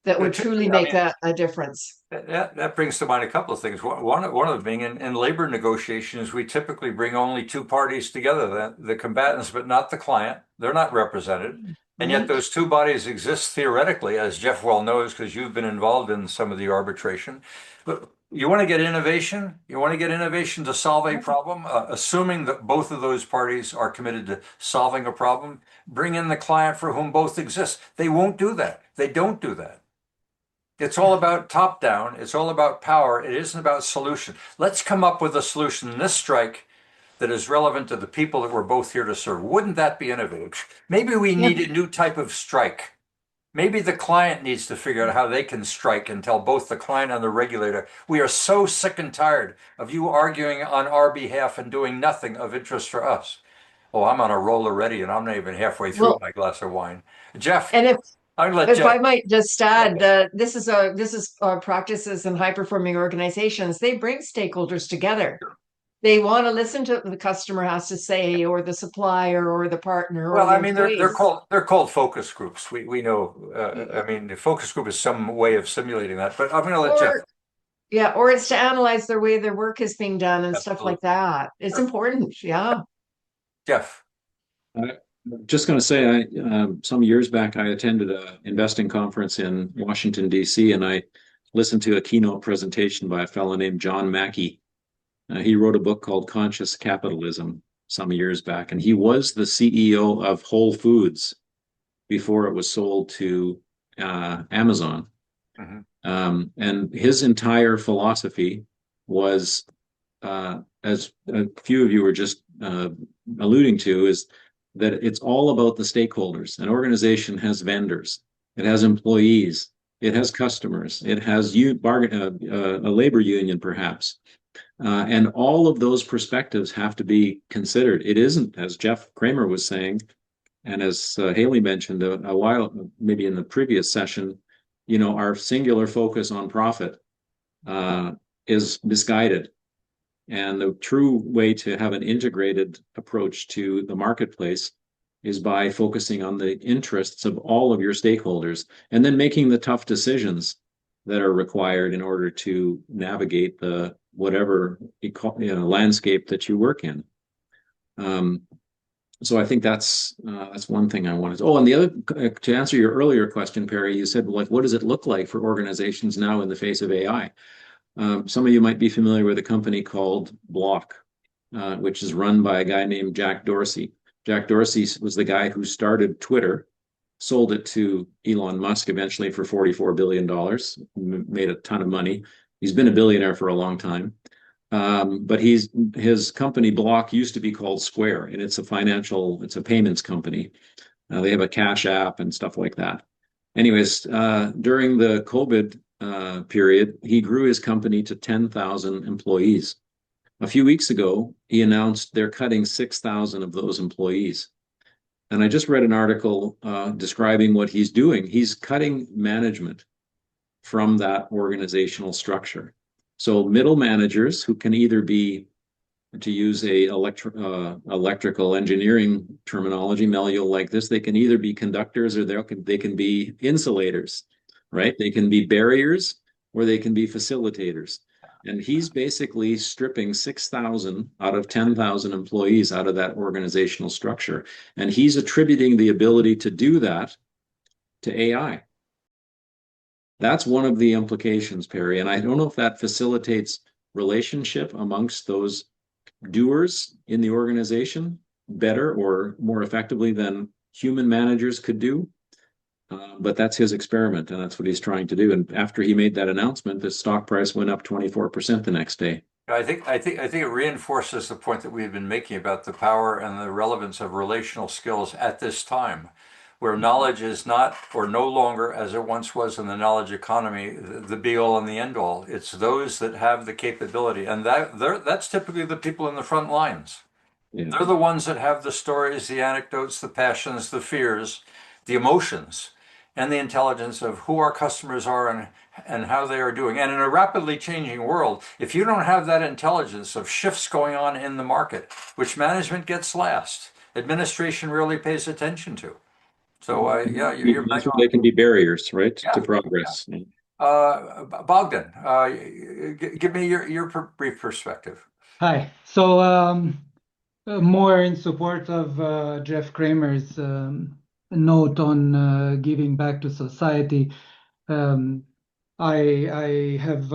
that would truly make a difference. That brings to mind a couple of things. One of them being in labor negotiations, we typically bring only two parties together, the combatants, but not the client. They're not represented. And yet those two bodies exist theoretically, as Jeff well knows, because you've been involved in some of the arbitration. But you want to get innovation? You want to get innovation to solve a problem, assuming that both of those parties are committed to solving a problem, bring in the client for whom both exist. They won't do that. They don't do that. It's all about top down. It's all about power. It isn't about solution. Let's come up with a solution in this strike that is relevant to the people that we're both here to serve. Wouldn't that be innovative? Maybe we need a new type of strike. Maybe the client needs to figure out how they can strike and tell both the client and the regulator, we are so sick and tired of you arguing on our behalf and doing nothing of interest for us. Oh, I'm on a roll already, and I'm not even halfway through my glass of wine. Jeff, and if Jeff. I might just add, this is practices in high-performing organizations. They bring stakeholders together. They want to listen to what the customer has to say, or the supplier, or the partner. Well, I mean, they're called focus groups. We know. I mean, the focus group is some way of simulating that. But I'm going to let Jeff. Yeah, or it's to analyze the way their work is being done and stuff like that. It's important. Yeah. Jeff. Just going to say, some years back, I attended an investing conference in Washington, D.C., and I listened to a keynote presentation by a fellow named John Mackey. He wrote a book called Conscious Capitalism some years back, and he was the CEO of Whole Foods before it was sold to Amazon. And his entire philosophy was, as a few of you were just alluding to, is that it's all about the stakeholders. An organization has vendors, it has employees, it has customers, it has a labor union perhaps. And all of those perspectives have to be considered. It isn't, as Jeff Kramer was saying, and as Haley mentioned a while, maybe in the previous session, our singular focus on profit is misguided. And the true way to have an integrated approach to the marketplace is by focusing on the interests of all of your stakeholders and then making the tough decisions that are required in order to navigate the whatever landscape that you work in. So I think that's one thing I wanted to. Oh, and the other, to answer your earlier question, Perry, you said, like, what does it look like for organizations now in the face of AI? Some of you might be familiar with a company called Block, which is run by a guy named Jack Dorsey. Jack Dorsey was the guy who started Twitter, sold it to Elon Musk eventually for $44 billion, made a ton of money. He's been a billionaire for a long time. But his company Block used to be called Square, and it's a payments company. They have a cash app and stuff like that. Anyways, during the COVID period, he grew his company to 10,000 employees. A few weeks ago, he announced they're cutting 6,000 of those employees. And I just read an article describing what he's doing. He's cutting management from that organizational structure. So middle managers who can either be, to use a electrical engineering terminology, Mel, you'll like this, they can either be conductors or they can be insulators, right? They can be barriers or they can be facilitators. And he's basically stripping 6,000 out of 10,000 employees out of that organizational structure. And he's attributing the ability to do that to AI. That's one of the implications, Perry. And I don't know if that facilitates relationship amongst those doers in the organization better or more effectively than human managers could do. But that's his experiment, and that's what he's trying to do. And after he made that announcement, the stock price went up 24% the next day. I think it reinforces the point that we've been making about the power and the relevance of relational skills at this time, where knowledge is not or no longer, as it once was in the knowledge economy, the be all and the end all. It's those that have the capability, and that's typically the people in the front lines. Yeah. They're the ones that have the stories, the anecdotes, the passions, the fears, the emotions, and the intelligence of who our customers are and how they are doing. And in a rapidly changing world, if you don't have that intelligence of shifts going on in the market, which management gets last, administration really pays attention to. So yeah, you're That's where they can be barriers, right, yeah, to progress. Yeah. Bogdan, give me your brief perspective. Hi. So more in support of Jeff Kramer's note on giving back to society. I have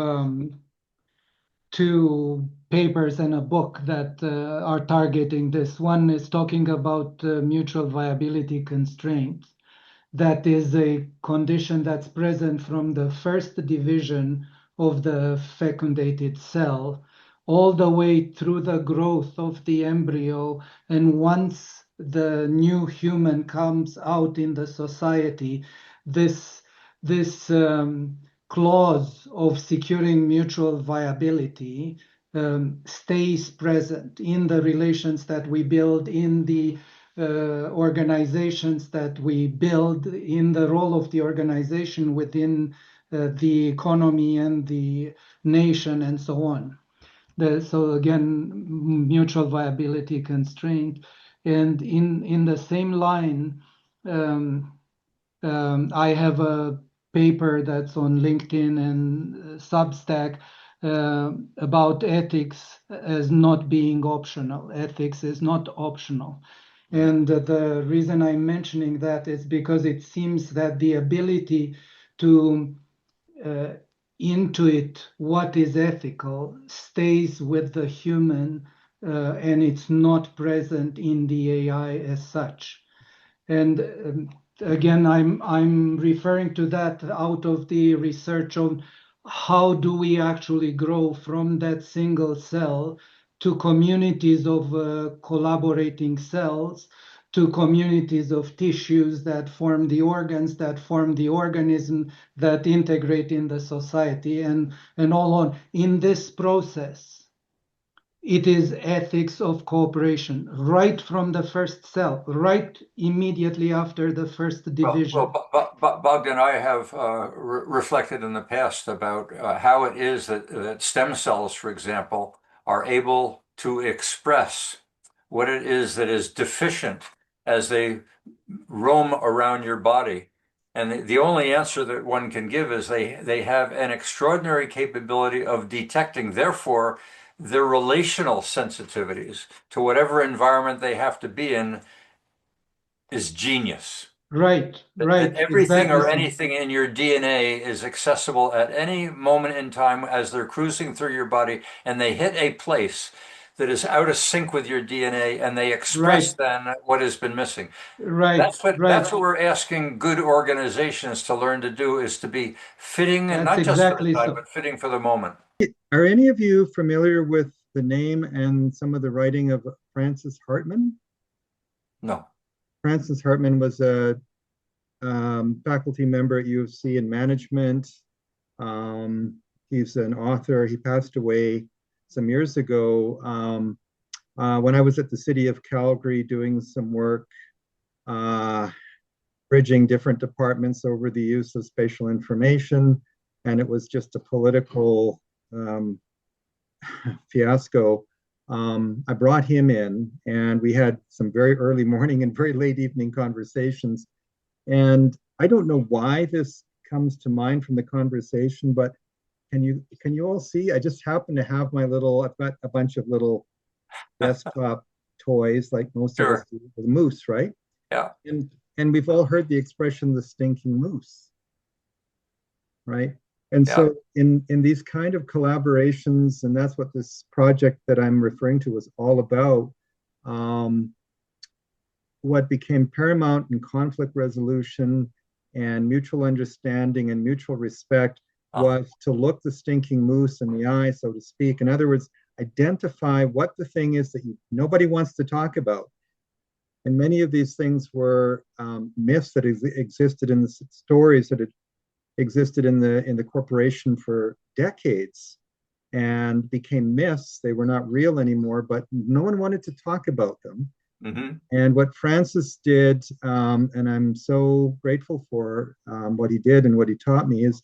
two papers and a book that are targeting this. One is talking about mutual viability constraints. That is a condition that's present from the first division of the fecundated cell all the way through the growth of the embryo. And once the new human comes out in the society, this clause of securing mutual viability stays present in the relations that we build, in the organizations that we build, in the role of the organization within the economy and the nation and so on. So again, mutual viability constraint. And in the same line, I have a paper that's on LinkedIn and Substack about ethics as not being optional. Ethics is not optional. And the reason I'm mentioning that is because it seems that the ability to intuit what is ethical stays with the human, and it's not present in the AI as such. And again, I'm referring to that out of the research on how do we actually grow from that single cell to communities of collaborating cells, to communities of tissues that form the organs, that form the organism, that integrate in the society, and all on. In this process, it is ethics of cooperation, right from the first cell, right immediately after the first division. Bogdan, I have reflected in the past about how it is that stem cells, for example, are able to express what it is that is deficient as they roam around your body. And the only answer that one can give is they have an extraordinary capability of detecting, therefore, their relational sensitivities to whatever environment they have to be in is genius. Right. That everything Exactly or so. anything in your DNA is accessible at any moment in time as they're cruising through your body, and they hit a place that is out of sync with your DNA, and they express then what has been missing. That's what we're asking good organizations to learn to do, is to be fitting, and That's not just for the exactly time, so. but fitting for the moment. Are any of you familiar with the name and some of the writing of Francis Hartman? No. Francis Hartman was a faculty member at U of C in management. He's an author. He passed away some years ago when I was at the city of Calgary doing some work bridging different departments over the use of spatial information. And it was just a political fiasco. I brought him in and we had some very early morning and very late evening conversations. And I don't know why this comes to mind from the conversation, but can you all see? I just happen to have I've got a bunch of little desktop toys like most of us Sure. do, with moose, right? Yeah. And we've all heard the expression the stinking moose, right? And Yeah. so in these kind of collaborations, and that's what this project that I'm referring to was all about, what became paramount in conflict resolution and mutual understanding and mutual respect was to look the stinking moose in the eye, so to speak. In other words, identify what the thing is that nobody wants to talk about. And many of these things were myths that existed in the stories that had existed in the corporation for decades and became myths. They were not real anymore, but no one wanted to talk about them. Mm-hmm. And what Francis did, and I'm so grateful for what he did and what he taught me, is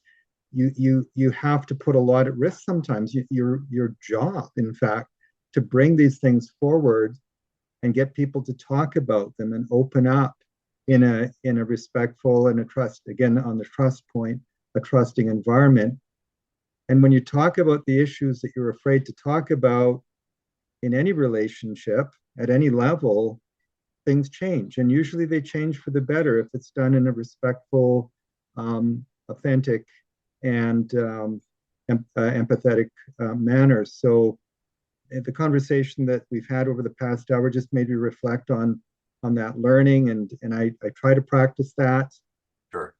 you have to put a lot at risk sometimes. Your job, in fact, to bring these things forward and get people to talk about them and open up in a respectful and a trust, again on the trust point, a trusting environment. And when you talk about the issues that you're afraid to talk about in any relationship at any level, things change. And usually they change for the better if it's done in a respectful, authentic, and empathetic manner. So the conversation that we've had over the past hour just made me reflect on that learning, and I try to practice that. Sure.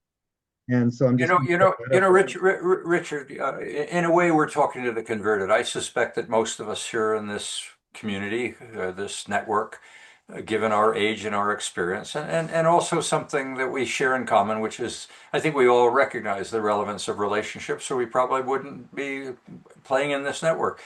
And so I'm just Richard, in a way, we're talking to the converted. I suspect that most of us here in this community, this network, given our age and our experience, and also something that we share in common, which is, I think we all recognize the relevance of relationships, so we probably wouldn't be playing in this network.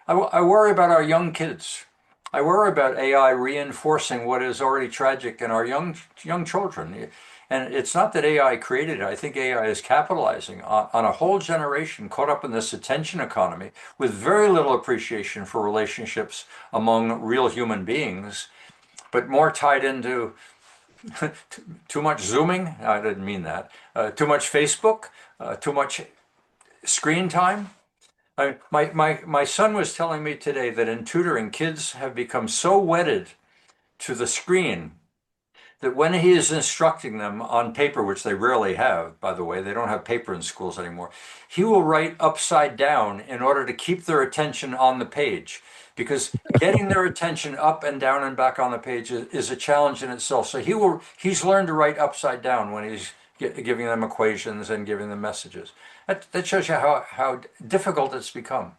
I worry about our young kids. I worry about AI reinforcing what is already tragic in our young children. And it's not that AI created it. I think AI is capitalizing on a whole generation caught up in this attention economy with very little appreciation for relationships among real human beings, but more tied into too much Zooming. I didn't mean that. Too much Facebook, too much screen time. My son was telling me today that in tutoring, kids have become so wedded to the screen that when he is instructing them on paper, which they rarely have, by the way, they don't have paper in schools anymore, he will write upside down in order to keep their attention on the page, because getting their attention up and down and back on the page is a challenge in itself. So he's learned to write upside down when he's giving them equations and giving them messages. That shows you how difficult it's become.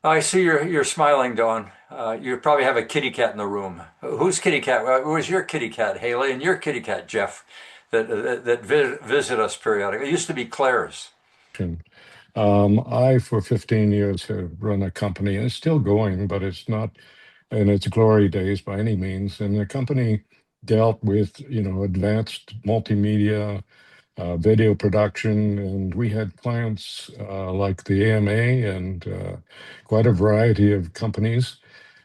I see you're smiling, Dawn. You probably have a kitty cat in the room. Whose kitty cat? Where's your kitty cat, Haley, and your kitty cat, Jeff, that visit us periodically? It used to be Claire's. I, for 15 years, have run a company, and it's still going, but it's not in its glory days by any means. And the company dealt with, advanced multimedia, video production, and we had clients like the AMA and quite a variety of companies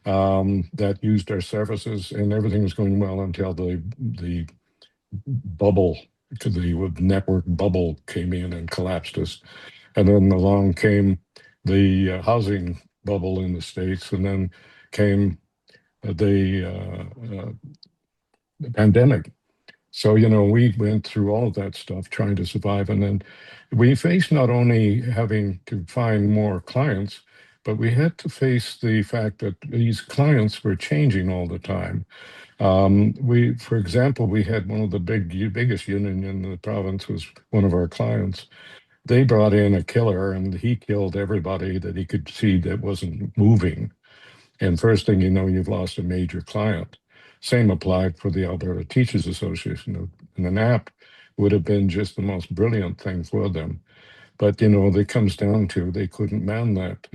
that used our services, and everything was going well until the bubble, the network bubble came in and collapsed us. And then along came the housing bubble in the States, and then came the pandemic. So, we went through all of that stuff trying to survive. And then we faced not only having to find more clients, but we had to face the fact that these clients were changing all the time. For example, we had one of the biggest union in the province was one of our clients. They brought in a killer, and he killed everybody that he could see that wasn't moving. And first thing you know, you've lost a major client. Same applied for the Alberta Teachers Association. And an app would have been just the most brilliant thing for them. But, it comes down to they couldn't man that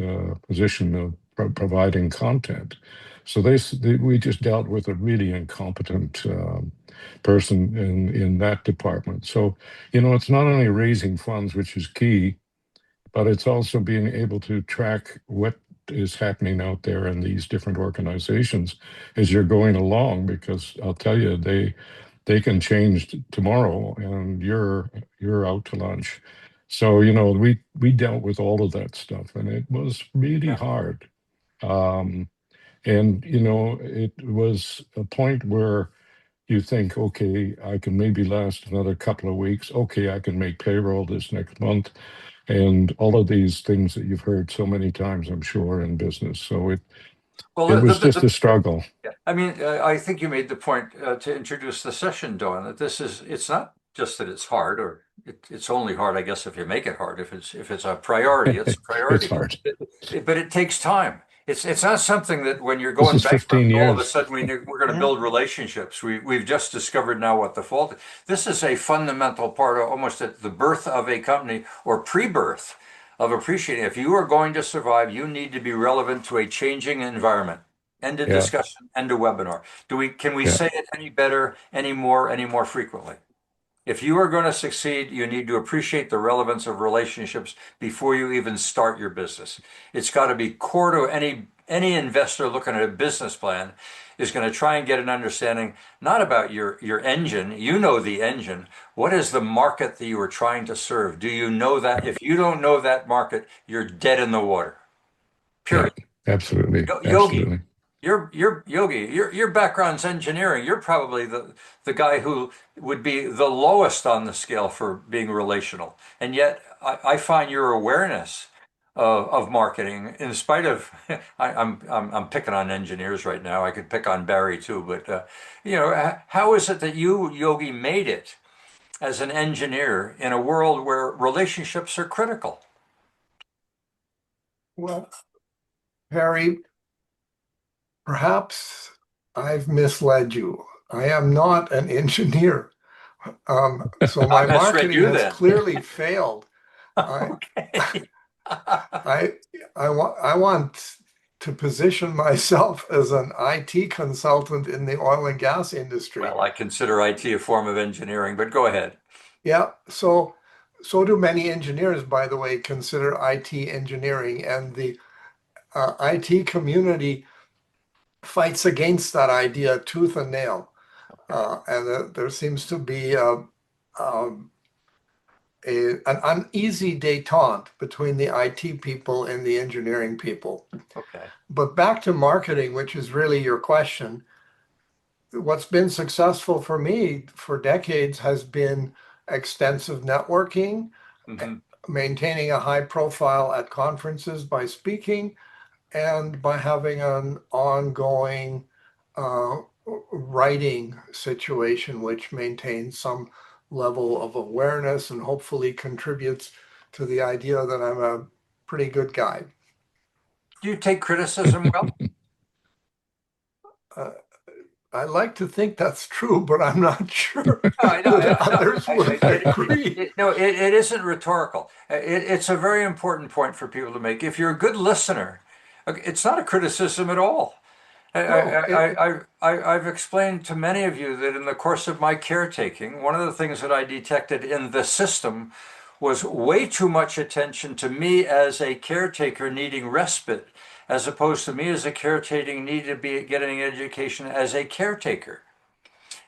position of providing content. So we just dealt with a really incompetent person in that department. So, it's not only raising funds, which is key, but it's also being able to track what is happening out there in these different organizations as you're going along, because I'll tell you, they they can change tomorrow, and you're out to lunch. So, you know, we dealt with all of that stuff, and it was really hard. And, you know, it was a point where you think, okay, I can maybe last another couple of weeks. Okay, I can make payroll this next month. And all of these things that you've heard so many times, I'm sure, in business. So it was just a struggle. Yeah. I mean, I think you made the point to introduce the session, Dawn, that it's not just that it's hard, or it's only hard, I guess, if you make it hard. If it's a priority, it's a priority. It's hard. But it takes time. It's not something that when you're This going is 15 bankrupt, all of a years. sudden we're going to build relationships. We've just discovered now what the fault is. This is a fundamental part of almost at the birth of a company, or pre-birth of appreciating. If you are going to survive, you need to be relevant to a changing environment. End of Yeah. discussion, end of webinar. Can we Yeah. say it any better, any more frequently? If you are going to succeed, you need to appreciate the relevance of relationships before you even start your business. It's got to be core to any investor looking at a business plan is going to try and get an understanding, not about your engine. You know the engine. What is the market that you are trying to serve? Do you know that? If you don't know that market, you're dead in the water. Period. Yeah, absolutely. Yogi, Absolutely. your background's engineering. You're probably the guy who would be the lowest on the scale for being relational. And yet I find your awareness of marketing, in spite of I'm picking on engineers right now. I could pick on Barry too, but you know, how is it that you, Yogi, made it as an engineer in a world where relationships are critical? Well, Harry, perhaps I've misled you. I am not an engineer. So my marketing has clearly failed. Okay. I want to position myself as an IT consultant in the oil and gas industry. Well, I consider IT a form of engineering, but go ahead. Yeah, so do many engineers, by the way, consider IT engineering, and the IT community fights against that idea tooth and nail. And there seems to be an uneasy détente between the IT people and the engineering people. Okay. But back to marketing, which is really your question. What's been successful for me for decades has been extensive networking, maintaining a high profile at conferences by speaking, and by having an ongoing writing situation, which maintains some level of awareness and hopefully contributes to the idea that I'm a pretty good guy. Do you take criticism well? I like to think that's true, but I'm not sure No, that others would agree. It isn't rhetorical. It's a very important point for people to make. If you're a good listener, it's not a criticism at all. I've explained to many of you that in the course of my caretaking, one of the things that I detected in the system was way too much attention to me as a caretaker needing respite, as opposed to me as a caretaker needing to be getting an education as a caretaker.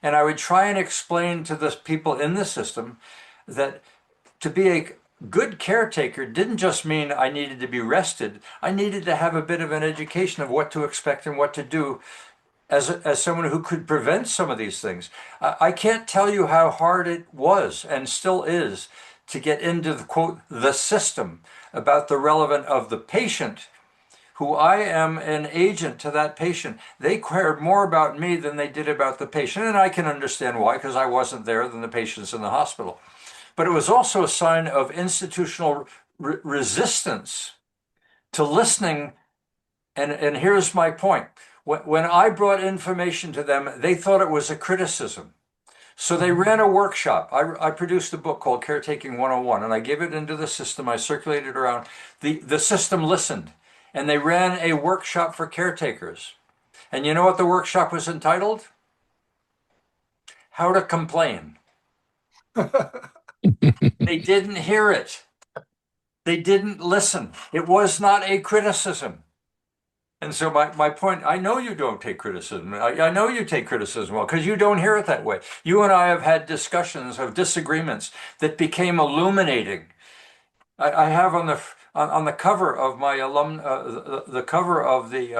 And I would try and explain to the people in the system that to be a good caretaker didn't just mean I needed to be rested. I needed to have a bit of an education of what to expect and what to do as someone who could prevent some of these things. I can't tell you how hard it was and still is to get into the quote, the system, about the relevant of the patient, who I am an agent to that patient. They cared more about me than they did about the patient. And I can understand why, because I wasn't there than the patients in the hospital. But it was also a sign of institutional resistance to listening. And here's my point. When I brought information to them, they thought it was a criticism. So they ran a workshop. I produced a book called Caretaking 101, and I gave it into the system. I circulated it around. The system listened, and they ran a workshop for caretakers. And you know what the workshop was entitled? How to Complain. They didn't hear it. They didn't listen. It was not a criticism. And so my point, I know you don't take criticism. I know you take criticism well because you don't hear it that way. You and I have had discussions of disagreements that became illuminating. I have on the cover of my the cover of the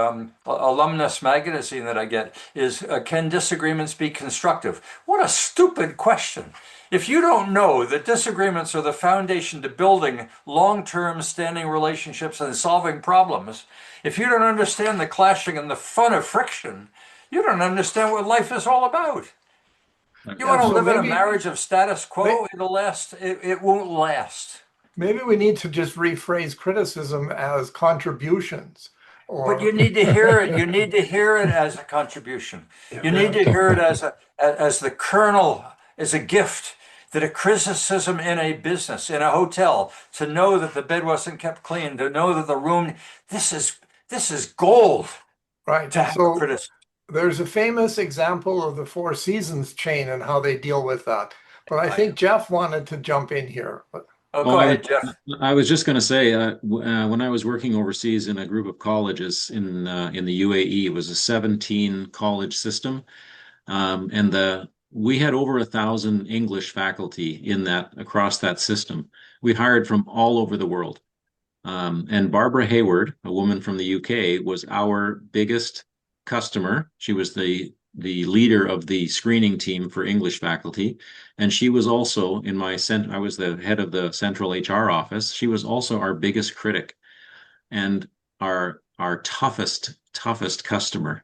alumnus magazine that I get is can disagreements be constructive? What a stupid question. If you don't know that disagreements are the foundation to building long-term standing relationships and solving problems, if you don't understand the clashing and the fun of friction, you don't understand what life is all about. You Yeah, want to so live in a maybe marriage of status quo, it'll last, it won't last. maybe we need to just rephrase criticism as contributions But you or need to hear it. You need to hear it as a contribution. You need to hear it as the kernel, as a gift, that a criticism in a business, in a hotel, to know that the bed wasn't kept clean, to know that the room, this is gold right. to have So criticism. there's a famous example of the Four Seasons chain and how they deal with that. But I think Jeff wanted to jump in here. Oh, Oh, go ahead, Jeff. I was just going to say, when I was working overseas in a group of colleges in the UAE, it was a 17 college system, and we had over 1,000 English faculty in that across that system. We hired from all over the world, and Barbara Hayward, a woman from the UK, was our biggest customer. She was the leader of the screening team for English faculty, and she was also in I was the head of the central HR office. She was also our biggest critic and our toughest customer.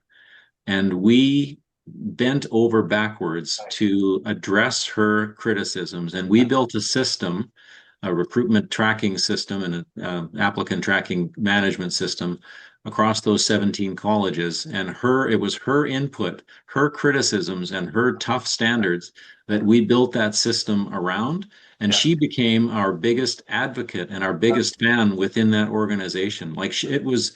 And we bent over backwards to address her criticisms. And we built a system, a recruitment tracking system, and an applicant tracking management system across those 17 colleges. And it was her input, her criticisms, and her tough standards that we built that system around. And she became our biggest advocate and our biggest fan within that organization. It was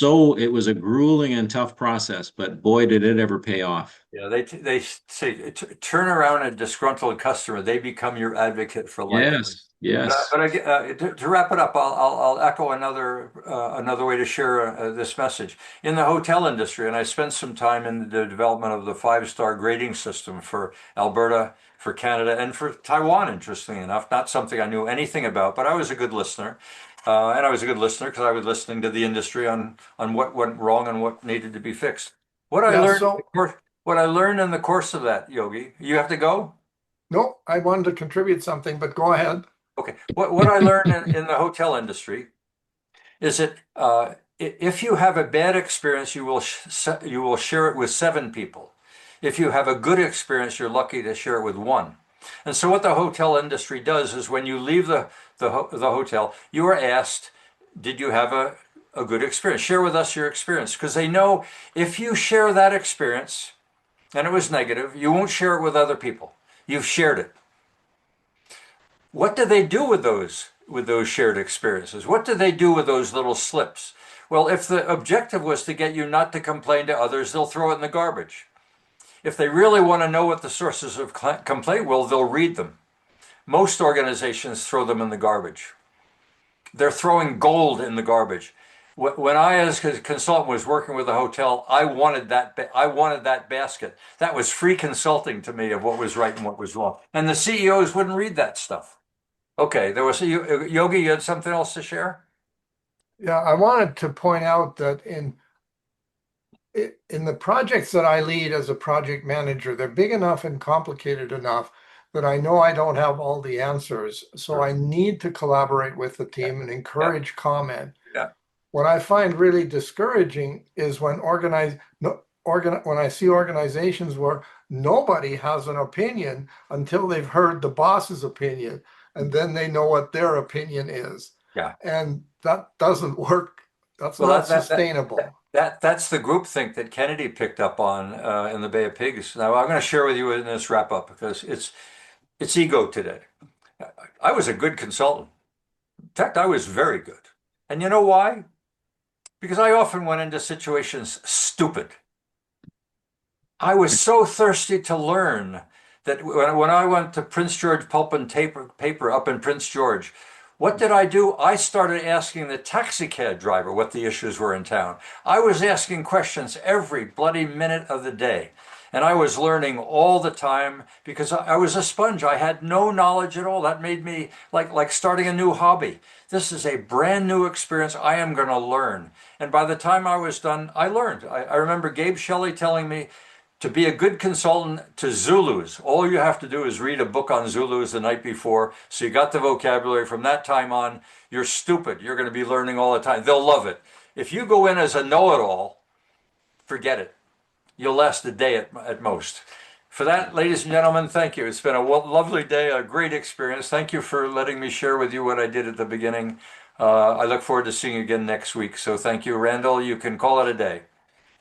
a grueling and tough process, but boy, did it ever pay off. Yeah, they say turn around a disgruntled customer, they become your advocate for life. Yes, yes. To wrap it up, I'll echo another way to share this message. In the hotel industry, and I spent some time in the development of the five-star grading system for Alberta, for Canada, and for Taiwan, interestingly enough, not something I knew anything about, but I was a good listener. And I was a good listener because I was listening to the industry on what went wrong and what needed to be fixed. What I Yeah, learned, so what I learned in the course of that, Yogi, you have to go? no, I wanted to contribute something, but go ahead. Okay. What I learned in the hotel industry is that if you have a bad experience, you will share it with seven people. If you have a good experience, you're lucky to share it with one. And so what the hotel industry does is when you leave the hotel, you are asked, did you have a good experience? Share with us your experience. Because they know if you share that experience and it was negative, you won't share it with other people. You've shared it. What do they do with those shared experiences? What do they do with those little slips? Well, if the objective was to get you not to complain to others, they'll throw it in the garbage. If they really want to know what the sources of complaint will, they'll read them. Most organizations throw them in the garbage. They're throwing gold in the garbage. When I, as a consultant, was working with a hotel, I wanted that basket. That was free consulting to me of what was right and what was wrong. And the CEOs wouldn't read that stuff. Okay, Yogi, you had something else to share? Yeah, I wanted to point out that in the projects that I lead as a project manager, they're big enough and complicated enough that I know I don't have all the answers. So I need to collaborate with the team and encourage comment. Yeah. What I find really discouraging is when when I see organizations where nobody has an opinion until they've heard the boss's opinion, and then they know what their opinion is. Yeah. And that doesn't work. That's not sustainable. That's the groupthink that Kennedy picked up on in the Bay of Pigs. Now I'm going to share with you in this wrap up because it's ego today. I was a good consultant. In fact, I was very good. And you know why? Because I often went into situations stupid. I was so thirsty to learn that when I went to Prince George Pulp and Paper up in Prince George, What did I do? I started asking the taxi cab driver what the issues were in town. I was asking questions every bloody minute of the day. And I was learning all the time because I was a sponge. I had no knowledge at all. That made me like starting a new hobby. This is a brand new experience. I am going to learn. And by the time I was done, I learned. I remember Gabe Shelley telling me to be a good consultant to Zulus, all you have to do is read a book on Zulus the night before. So you got the vocabulary. From that time on, you're stupid. You're going to be learning all the time. They'll love it. If you go in as a know-it-all, forget it. You'll last a day at most. For that, ladies and gentlemen, thank you. It's been a lovely day, a great experience. Thank you for letting me share with you what I did at the beginning. I look forward to seeing you again next week. So thank you, Randall. You can call it a day.